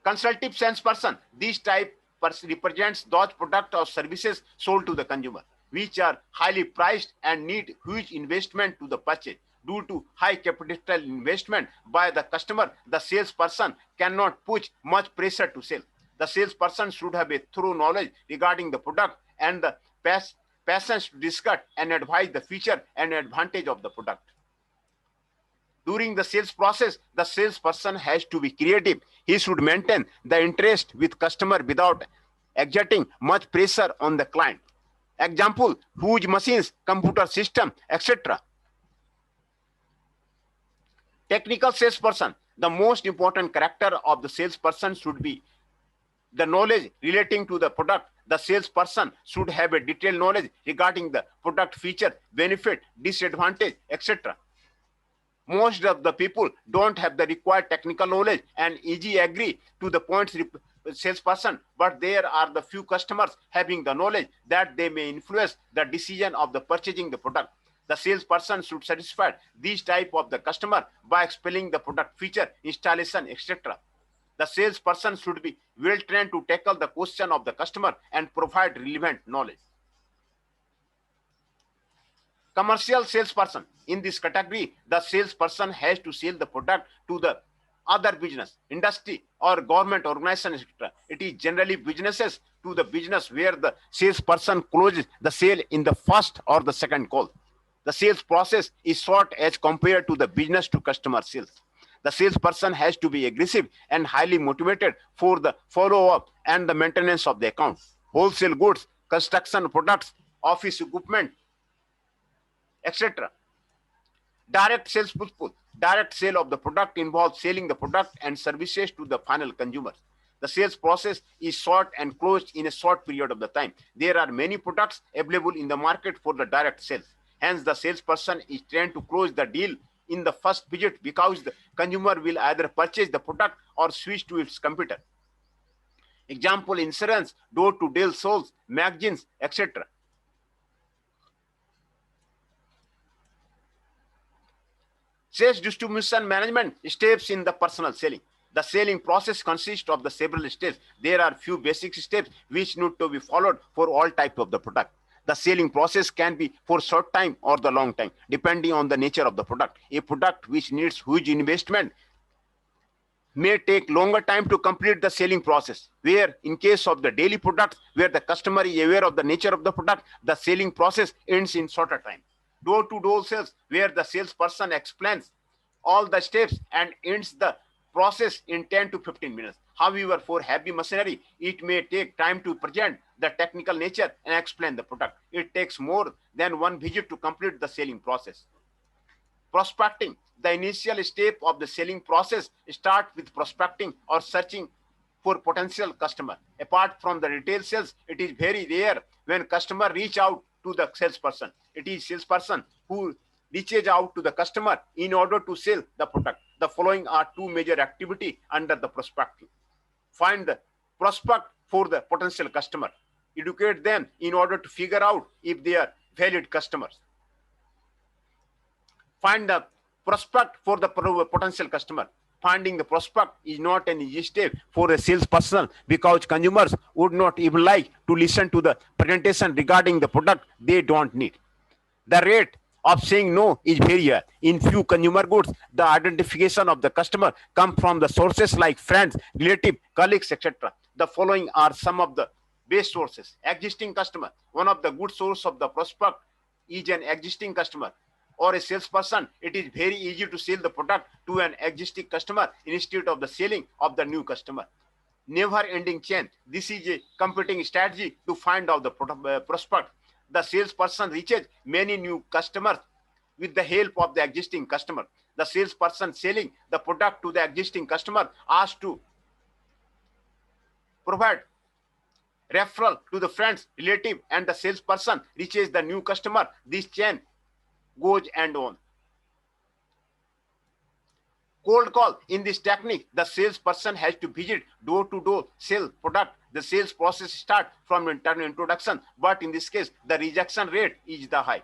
Consultative salesperson. This type represents those products or services sold to the consumer, which are highly priced and need huge investment to the purchase. Due to high capital investment by the customer, the salesperson cannot put much pressure to sell. The salesperson should have a thorough knowledge regarding the product and the patience to discuss and advise the feature and advantage of the product. During the sales process, the salesperson has to be creative. He should maintain the interest with customer without exerting much pressure on the client. Example, huge machines, computer system, etc. Technical salesperson. The most important character of the salesperson should be the knowledge relating to the product. The salesperson should have a detailed knowledge regarding the product feature, benefit, disadvantage, etc. Most of the people don't have the required technical knowledge and easily agree to the points salesperson, but there are the few customers having the knowledge that they may influence the decision of the purchasing the product. The salesperson should satisfy these type of the customer by explaining the product feature, installation, etc. The salesperson should be well trained to tackle the question of the customer and provide relevant knowledge. Commercial salesperson. In this category, the salesperson has to sell the product to the other business, industry, or government organization, etc. It is generally businesses to the business where the salesperson closes the sale in the first or the second call. The sales process is short as compared to the business to customer sales. The salesperson has to be aggressive and highly motivated for the follow-up and the maintenance of the account. Wholesale goods, construction products, office equipment, etc. Direct sales people. Direct sale of the product involves selling the product and services to the final consumers. The sales process is short and closed in a short period of the time. There are many products available in the market for the direct sales. Hence, the salesperson is trained to close the deal in the first visit because the consumer will either purchase the product or switch to its computer. Example, insurance, door-to-door sales, magazines, etc. Sales distribution management steps in the personal selling. The selling process consists of the several steps. There are few basic steps which need to be followed for all types of the product. The selling process can be for short time or the long time, depending on the nature of the product. A product which needs huge investment may take longer time to complete the selling process, where in case of the daily products, where the customer is aware of the nature of the product, the selling process ends in shorter time. Door-to-door sales, where the salesperson explains all the steps and ends the process in 10 to 15 minutes. However, for heavy machinery, it may take time to present the technical nature and explain the product. It takes more than one visit to complete the selling process. Prospecting. The initial step of the selling process starts with prospecting or searching for potential customer. Apart from the retail sales, it is very rare when customer reach out to the salesperson. It is salesperson who reaches out to the customer in order to sell the product. The following are two major activities under the prospecting. Find the prospect for the potential customer. Educate them in order to figure out if they are valid customers. Find the prospect for the potential customer. Finding the prospect is not an easy step for a salesperson because consumers would not even like to listen to the presentation regarding the product they don't need. The rate of saying no is very high. In few consumer goods, the identification of the customer comes from the sources like friends, relatives, colleagues, etc. The following are some of the best sources. Existing customer. One of the good source of the prospect is an existing customer or a salesperson. It is very easy to sell the product to an existing customer instead of the selling of the new customer. Never-ending chain. This is a competing strategy to find out the prospect. The salesperson reaches many new customers with the help of the existing customer. The salesperson selling the product to the existing customer asks to provide referral to the friends, relative, and the salesperson reaches the new customer. This chain goes and on. Cold call. In this technique, the salesperson has to visit door to door, sell product. The sales process starts from introduction, but in this case, the rejection rate is the high.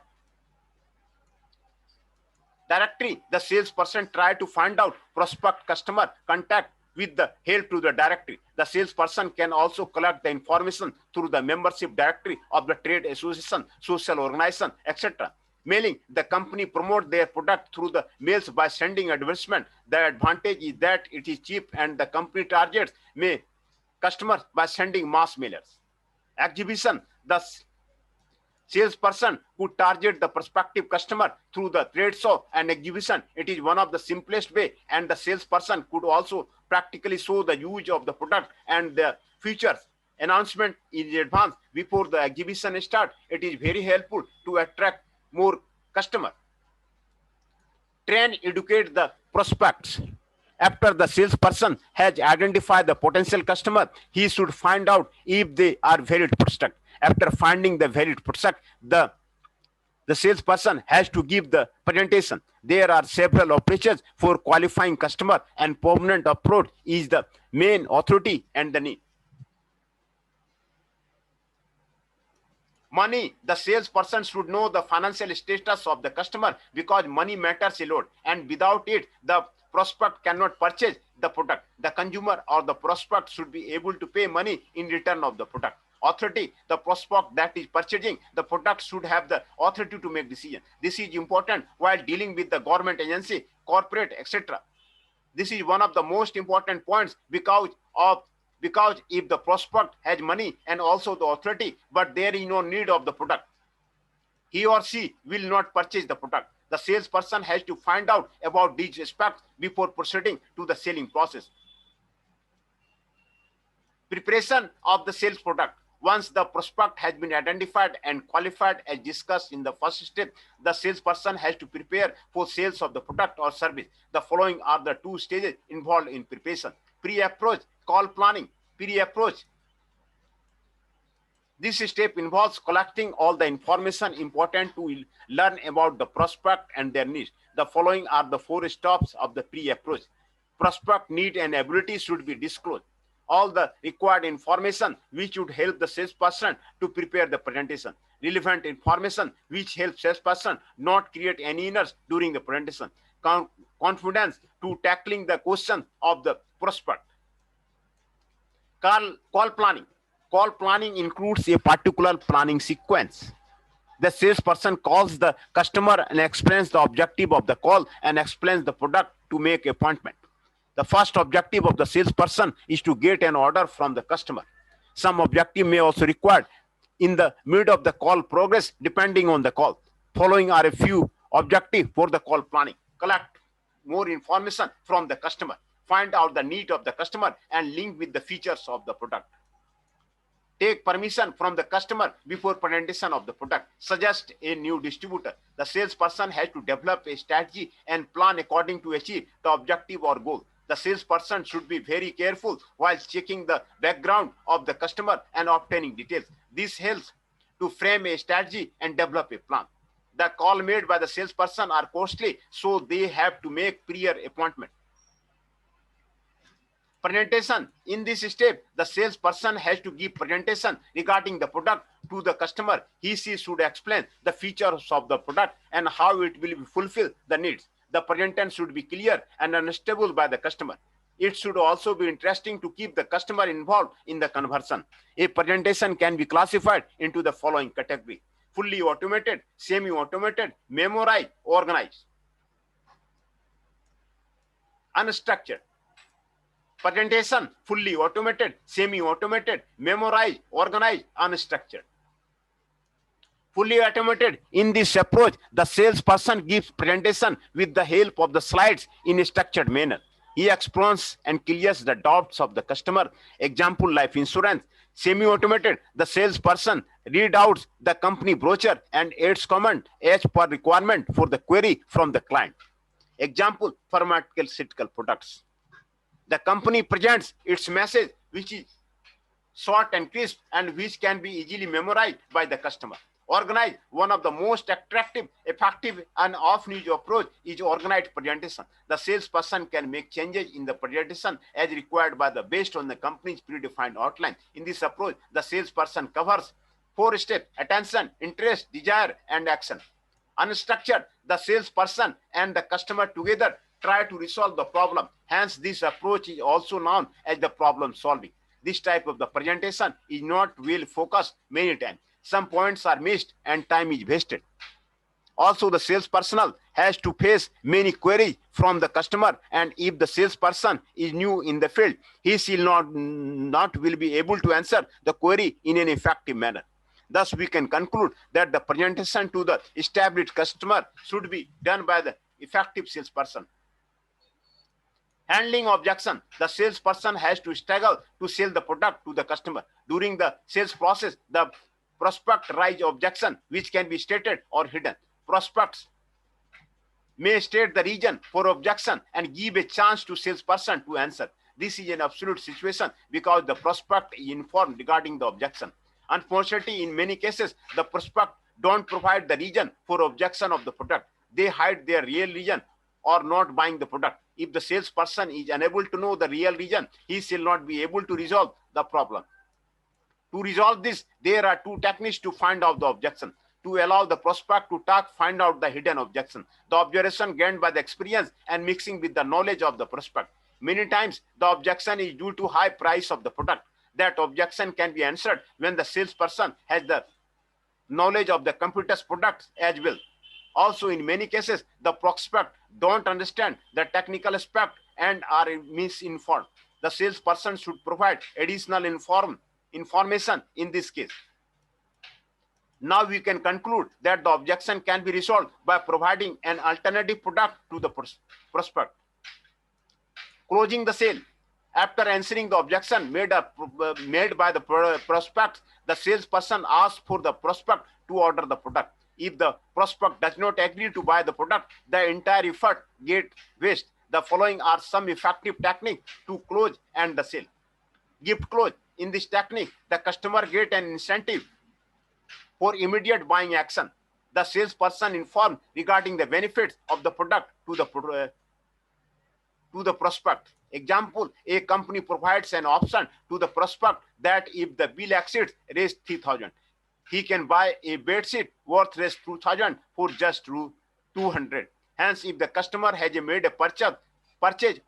Directory. The salesperson try to find out prospect customer contact with the help to the directory. The salesperson can also collect the information through the membership directory of the trade association, social organization, etc. Mailing. The company promote their product through the mails by sending advertisement. The advantage is that it is cheap and the company targets customers by sending mass mailers. Exhibition. The salesperson could target the prospective customer through the trade show and exhibition. It is one of the simplest way, and the salesperson could also practically show the use of the product and the features. Announcement in advance before the exhibition start. It is very helpful to attract more customers. Train, educate the prospects. After the salesperson has identified the potential customer, he should find out if they are valid prospect. After finding the valid prospect, the salesperson has to give the presentation. There are several approaches for qualifying customer, and permanent approach is the main authority and the need. Money. The salesperson should know the financial status of the customer because money matters a lot, and without it, the prospect cannot purchase the product. The consumer or the prospect should be able to pay money in return of the product. Authority. The prospect that is purchasing the product should have the authority to make decision. This is important while dealing with the government agency, corporate, etc. This is one of the most important points because if the prospect has money and also the authority, but there is no need of the product, he or she will not purchase the product. The salesperson has to find out about these aspects before proceeding to the selling process. Preparation of the sales product. Once the prospect has been identified and qualified as discussed in the first step, the salesperson has to prepare for sales of the product or service. The following are the two stages involved in preparation. Pre-approach, call planning. Pre-approach. This step involves collecting all the information important to learn about the prospect and their needs. The following are the 4 steps of the pre-approach. Prospect need and ability should be disclosed. All the required information which would help the salesperson to prepare the presentation. Relevant information which helps salesperson not create any errors during the presentation. Confidence to tackling the question of the prospect. Call planning. Call planning includes a particular planning sequence. The salesperson calls the customer and explains the objective of the call and explains the product to make appointment. The first objective of the salesperson is to get an order from the customer. Some objective may also required in the mid of the call progress depending on the call. Following are a few objectives for the call planning. Collect more information from the customer. Find out the need of the customer and link with the features of the product. Take permission from the customer before presentation of the product. Suggest a new distributor. The salesperson has to develop a strategy and plan according to achieve the objective or goal. The salesperson should be very careful while checking the background of the customer and obtaining details. This helps to frame a strategy and develop a plan. The call made by the salesperson are costly, so they have to make prior appointment. Presentation. In this step, the salesperson has to give presentation regarding the product to the customer. She should explain the features of the product and how it will fulfill the needs. The presentation should be clear and understandable by the customer. It should also be interesting to keep the customer involved in the conversion. A presentation can be classified into the following category: fully automated, semi-automated, memorized, organized. Unstructured. Presentation: fully automated, semi-automated, memorized, organized, unstructured. Fully automated. In this approach, the salesperson gives presentation with the help of the slides in a structured manner. He explains and clears the doubts of the customer. Example: life insurance. Semi-automated. The salesperson read out the company brochure and adds comment as per requirement for the query from the client. Example: pharmaceutical products. The company presents its message, which is short and crisp and which can be easily memorized by the customer. Organized. One of the most attractive, effective, and often used approach is organized presentation. The salesperson can make changes in the presentation as required based on the company's predefined outline. In this approach, the salesperson covers 4 steps: attention, interest, desire, and action. Unstructured. The salesperson and the customer together try to resolve the problem. Hence, this approach is also known as the problem solving. This type of the presentation is not well focused many times. Some points are missed and time is wasted. Also, the sales personnel has to face many queries from the customer, and if the salesperson is new in the field, he will not will be able to answer the query in an effective manner. Thus, we can conclude that the presentation to the established customer should be done by the effective salesperson. Handling objection. The salesperson has to struggle to sell the product to the customer. During the sales process, the prospect raise objection, which can be stated or hidden. Prospects may state the reason for objection and give a chance to salesperson to answer. This is an absolute situation because the prospect is informed regarding the objection. Unfortunately, in many cases, the prospect don't provide the reason for objection of the product. They hide their real reason or not buying the product. If the salesperson is unable to know the real reason, he shall not be able to resolve the problem. To resolve this, there are 2 techniques to find out the objection. To allow the prospect to talk, find out the hidden objection. The observation gained by the experience and mixing with the knowledge of the prospect. Many times, the objection is due to high price of the product. That objection can be answered when the salesperson has the knowledge of the computer's products as well. Also, in many cases, the prospect don't understand the technical aspect and are misinformed. The salesperson should provide additional information in this case. Now we can conclude that the objection can be resolved by providing an alternative product to the prospect. Closing the sale. After answering the objection made by the prospect, the salesperson asks for the prospect to order the product. If the prospect does not agree to buy the product, the entire effort gets wasted. The following are some effective techniques to close and the sale. Gift close. In this technique, the customer gets an incentive for immediate buying action. The salesperson informed regarding the benefits of the product to the prospect. Example: a company provides an option to the prospect that if the bill exceeds Rs 3,000, he can buy a bedsheet worth Rs 2,000 for just 200. Hence, if the customer has made a purchase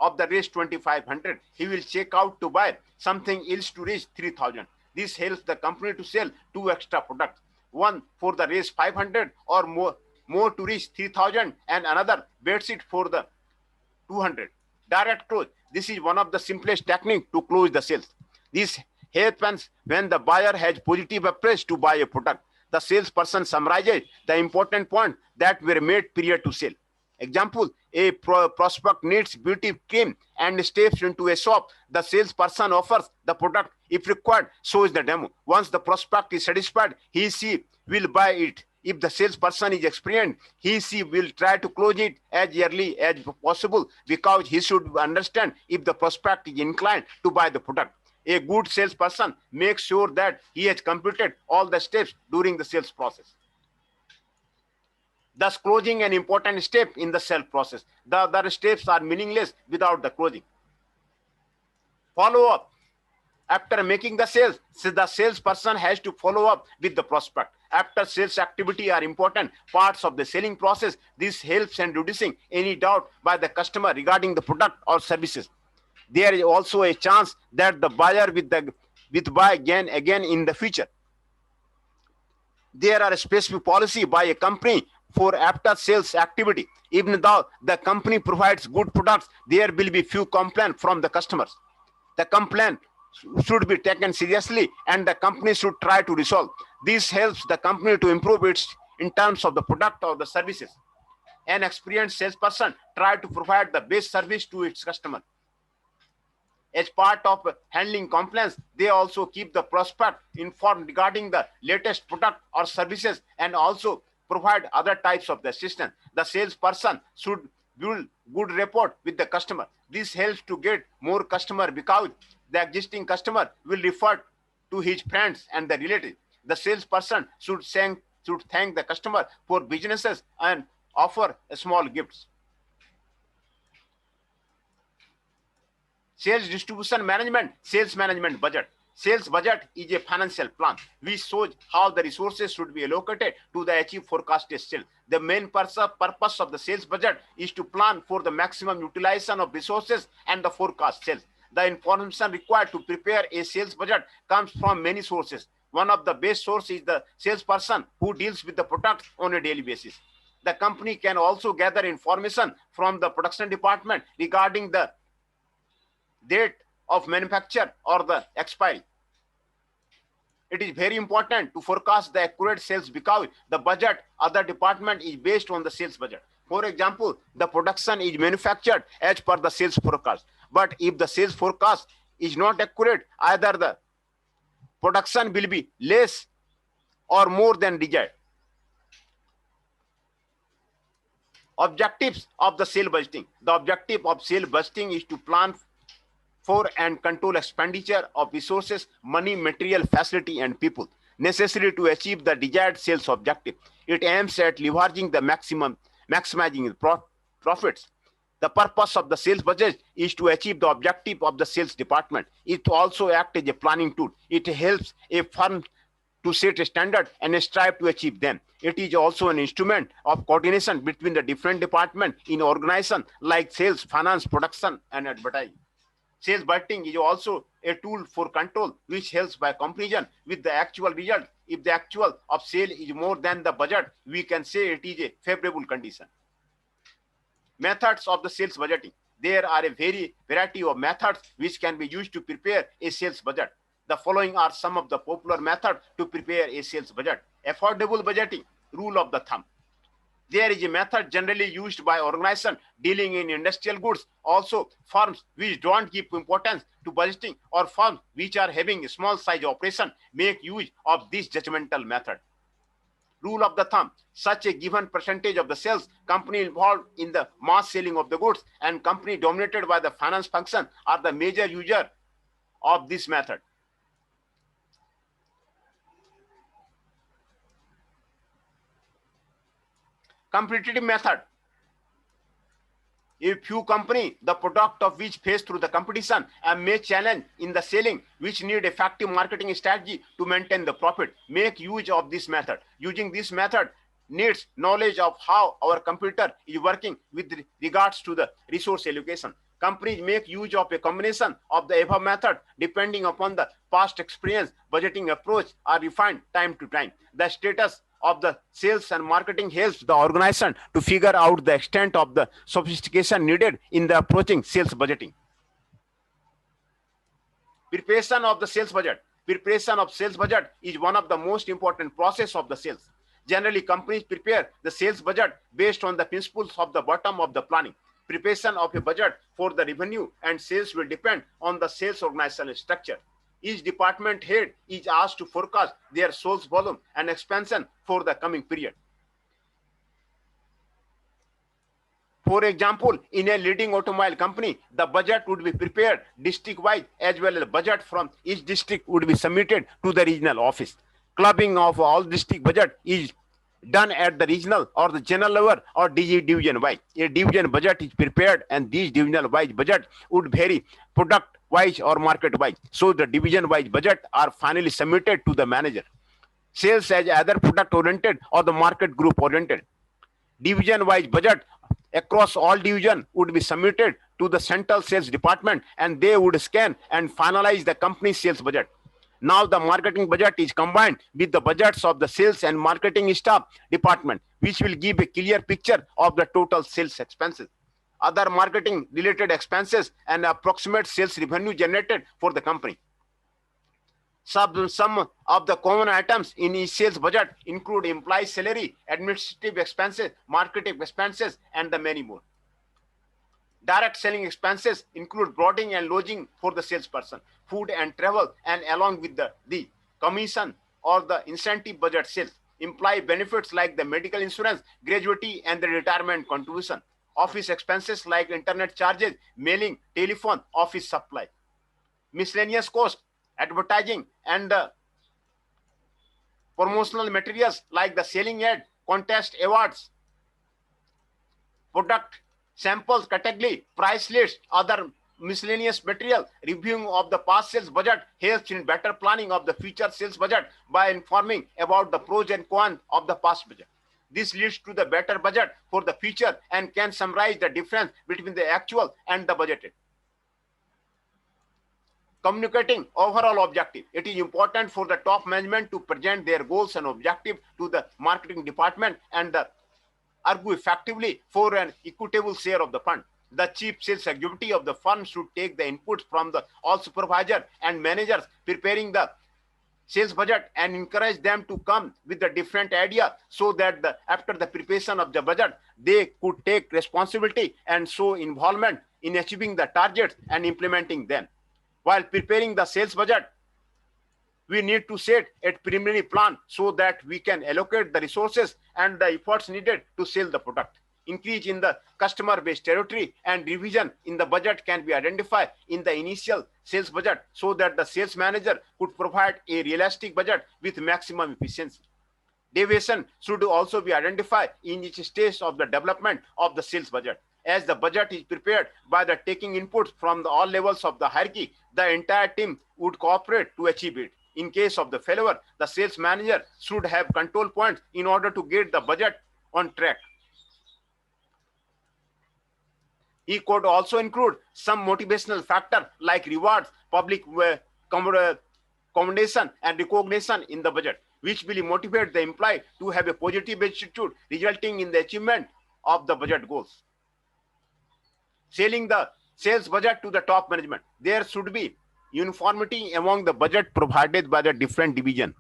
of the Rs 2,500, he will check out to buy something else to Rs 3,000. This helps the company to sell 2 extra products, one for the Rs 500 or more to Rs 3,000 and another bedsheet for the 200. Direct close. This is one of the simplest techniques to close the sales. This happens when the buyer has positive approach to buy a product. The salesperson summarizes the important points that were made prior to sale. Example: a prospect needs beauty cream and steps into a shop. The salesperson offers the product. If required, shows the demo. Once the prospect is satisfied, she will buy it. If the salesperson is experienced, she will try to close it as early as possible because he should understand if the prospect is inclined to buy the product. A good salesperson makes sure that he has completed all the steps during the sales process. Thus, closing an important step in the sales process. The other steps are meaningless without the closing. Follow up. After making the sales, the salesperson has to follow up with the prospect. After sales activity are important parts of the selling process. This helps in reducing any doubt by the customer regarding the product or services. There is also a chance that the buyer with buy again in the future. There are a specific policy by a company for after sales activity. Even though the company provides good products, there will be few complaints from the customers. The complaint should be taken seriously and the company should try to resolve. This helps the company to improve its in terms of the product or the services. An experienced salesperson try to provide the best service to its customer. As part of handling complaints, they also keep the prospect informed regarding the latest product or services and also provide other types of the assistance. The salesperson should build good rapport with the customer. This helps to get more customer because the existing customer will refer to his friends and the relatives. The salesperson should thank the customer for businesses and offer small gifts. Sales distribution management, sales management budget. Sales budget is a financial plan which shows how the resources should be allocated to the achieve forecasted sales. The main purpose of the sales budget is to plan for the maximum utilization of resources and the forecast sales. The information required to prepare a sales budget comes from many sources. One of the best sources is the salesperson who deals with the product on a daily basis. The company can also gather information from the production department regarding the date of manufacture or the expiry. It is very important to forecast the accurate sales because the budget of the department is based on the sales budget. For example, the production is manufactured as per the sales forecast. But if the sales forecast is not accurate, either the production will be less or more than desired. Objectives of the sale budgeting. The objective of sale budgeting is to plan for and control expenditure of resources, money, material, facility, and people necessary to achieve the desired sales objective. It aims at leveraging the maximizing the profits. The purpose of the sales budget is to achieve the objective of the sales department. It also acts as a planning tool. It helps a firm to set a standard and strive to achieve them. It is also an instrument of coordination between the different departments in organization like sales, finance, production, and advertising. Sales budgeting is also a tool for control which helps by comparison with the actual result. If the actual of sale is more than the budget, we can say it is a favorable condition. Methods of the sales budgeting. There are a variety of methods which can be used to prepare a sales budget. The following are some of the popular methods to prepare a sales budget. Affordable budgeting, rule of the thumb. There is a method generally used by organizations dealing in industrial goods. Also, firms which don't give importance to budgeting or firms which are having a small size operation make use of this judgmental method. Rule of the thumb. Such a given percentage of the sales company involved in the mass selling of the goods and company dominated by the finance function are the major user of this method. Competitive method. A few company, the product of which face through the competition and may challenge in the selling, which need effective marketing strategy to maintain the profit, make use of this method. Using this method needs knowledge of how our competitor is working with regards to the resource allocation. Companies make use of a combination of the above method depending upon the past experience. Budgeting approach are refined time to time. The status of the sales and marketing helps the organization to figure out the extent of the sophistication needed in the approaching sales budgeting. Preparation of the sales budget. Preparation of sales budget is one of the most important process of the sales. Generally, companies prepare the sales budget based on the principles of the bottom of the planning. Preparation of a budget for the revenue and sales will depend on the sales organizational structure. Each department head is asked to forecast their sales volume and expansion for the coming period. For example, in a leading automobile company, the budget would be prepared district-wide as well as budget from each district would be submitted to the regional office. Clubbing of all district budget is done at the regional or the general level or division wise. A division budget is prepared, and these divisional wise budget would vary product wise or market wise. So the division wise budget are finally submitted to the manager. Sales as either product oriented or the market group oriented. Division wise budget across all division would be submitted to the central sales department, and they would scan and finalize the company's sales budget. Now the marketing budget is combined with the budgets of the sales and marketing staff department, which will give a clear picture of the total sales expenses, other marketing related expenses, and approximate sales revenue generated for the company. Some of the common items in each sales budget include employee salary, administrative expenses, marketing expenses, and the many more. Direct selling expenses include boarding and lodging for the salesperson, food and travel, and along with the commission or the incentive budget sales. Employee benefits like the medical insurance, gratuity, and the retirement contribution. Office expenses like internet charges, mailing, telephone, office supply. Miscellaneous cost, advertising, and the promotional materials like the selling ad, contest awards, product samples category, price list, other miscellaneous material. Reviewing of the past sales budget helps in better planning of the future sales budget by informing about the pros and cons of the past budget. This leads to the better budget for the future and can summarize the difference between the actual and the budgeted. Communicating overall objective. It is important for the top management to present their goals and objectives to the marketing department and argue effectively for an equitable share of the fund. The chief sales executive of the firm should take the inputs from all supervisors and managers preparing the sales budget and encourage them to come with a different idea, so that after the preparation of the budget, they could take responsibility and show involvement in achieving the targets and implementing them. While preparing the sales budget, we need to set a preliminary plan so that we can allocate the resources and the efforts needed to sell the product. Increase in the customer base territory and revision in the budget can be identified in the initial sales budget, so that the sales manager could provide a realistic budget with maximum efficiency. Deviation should also be identified in each stage of the development of the sales budget. As the budget is prepared by the taking inputs from all levels of the hierarchy, the entire team would cooperate to achieve it. In case of the failure, the sales manager should have control points in order to get the budget on track. He could also include some motivational factor like rewards, public commendation, and recognition in the budget, which will motivate the employee to have a positive attitude, resulting in the achievement of the budget goals. Selling the sales budget to the top management. There should be uniformity among the budget provided by the different division.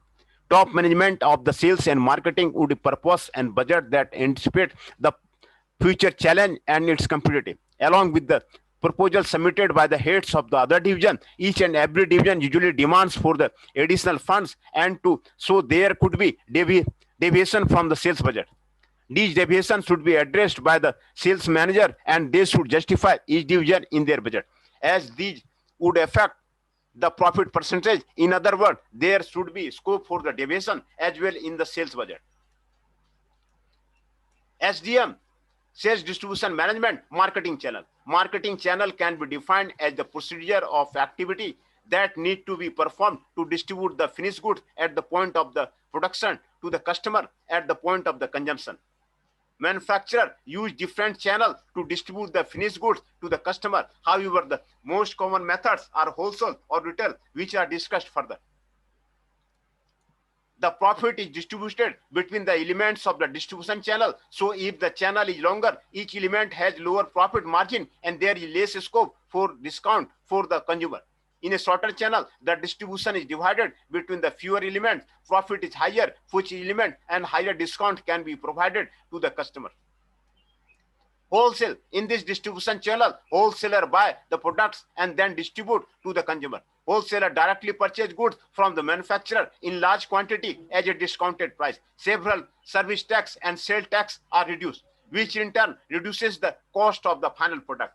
Top management of the sales and marketing would propose and budget that anticipate the future challenge and its competitive. Along with the proposal submitted by the heads of the other division, each and every division usually demands for the additional funds, and so there could be deviation from the sales budget. These deviations should be addressed by the sales manager, and they should justify each division in their budget, as these would affect the profit percentage. In other words, there should be scope for the deviation as well in the sales budget. SDM, Sales Distribution Management, Marketing Channel. Marketing channel can be defined as the procedure of activity that need to be performed to distribute the finished goods at the point of the production to the customer at the point of the consumption. Manufacturer use different channels to distribute the finished goods to the customer. However, the most common methods are wholesale or retail, which are discussed further. The profit is distributed between the elements of the distribution channel. So if the channel is longer, each element has lower profit margin and there is less scope for discount for the consumer. In a shorter channel, the distribution is divided between the fewer elements. Profit is higher for each element and higher discount can be provided to the customer. Wholesale. In this distribution channel, wholesaler buy the products and then distribute to the consumer. Wholesaler directly purchase goods from the manufacturer in large quantity at a discounted price. Several service tax and sales tax are reduced, which in turn reduces the cost of the final product.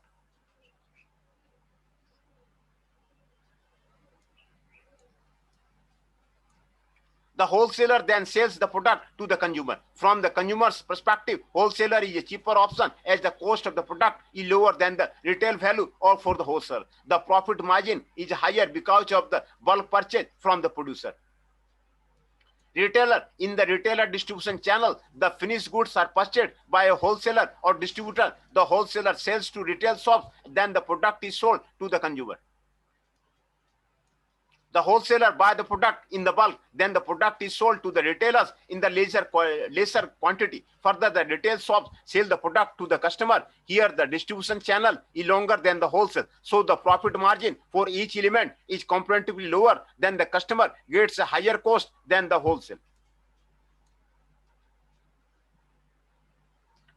The wholesaler then sells the product to the consumer. From the consumer's perspective, wholesaler is a cheaper option as the cost of the product is lower than the retail value or for the wholesaler. The profit margin is higher because of the bulk purchase from the producer. Retailer, in the retailer distribution channel, the finished goods are purchased by a wholesaler or distributor. The wholesaler sells to retail shops, then the product is sold to the consumer. The wholesaler buys the product in the bulk, then the product is sold to the retailers in the lesser quantity. Further, the retail shops sell the product to the customer. Here, the distribution channel is longer than the wholesale, so the profit margin for each element is comparatively lower than the customer gets a higher cost than the wholesale.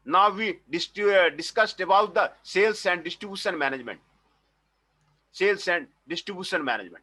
Now we discussed about the sales and distribution management. Sales and distribution management.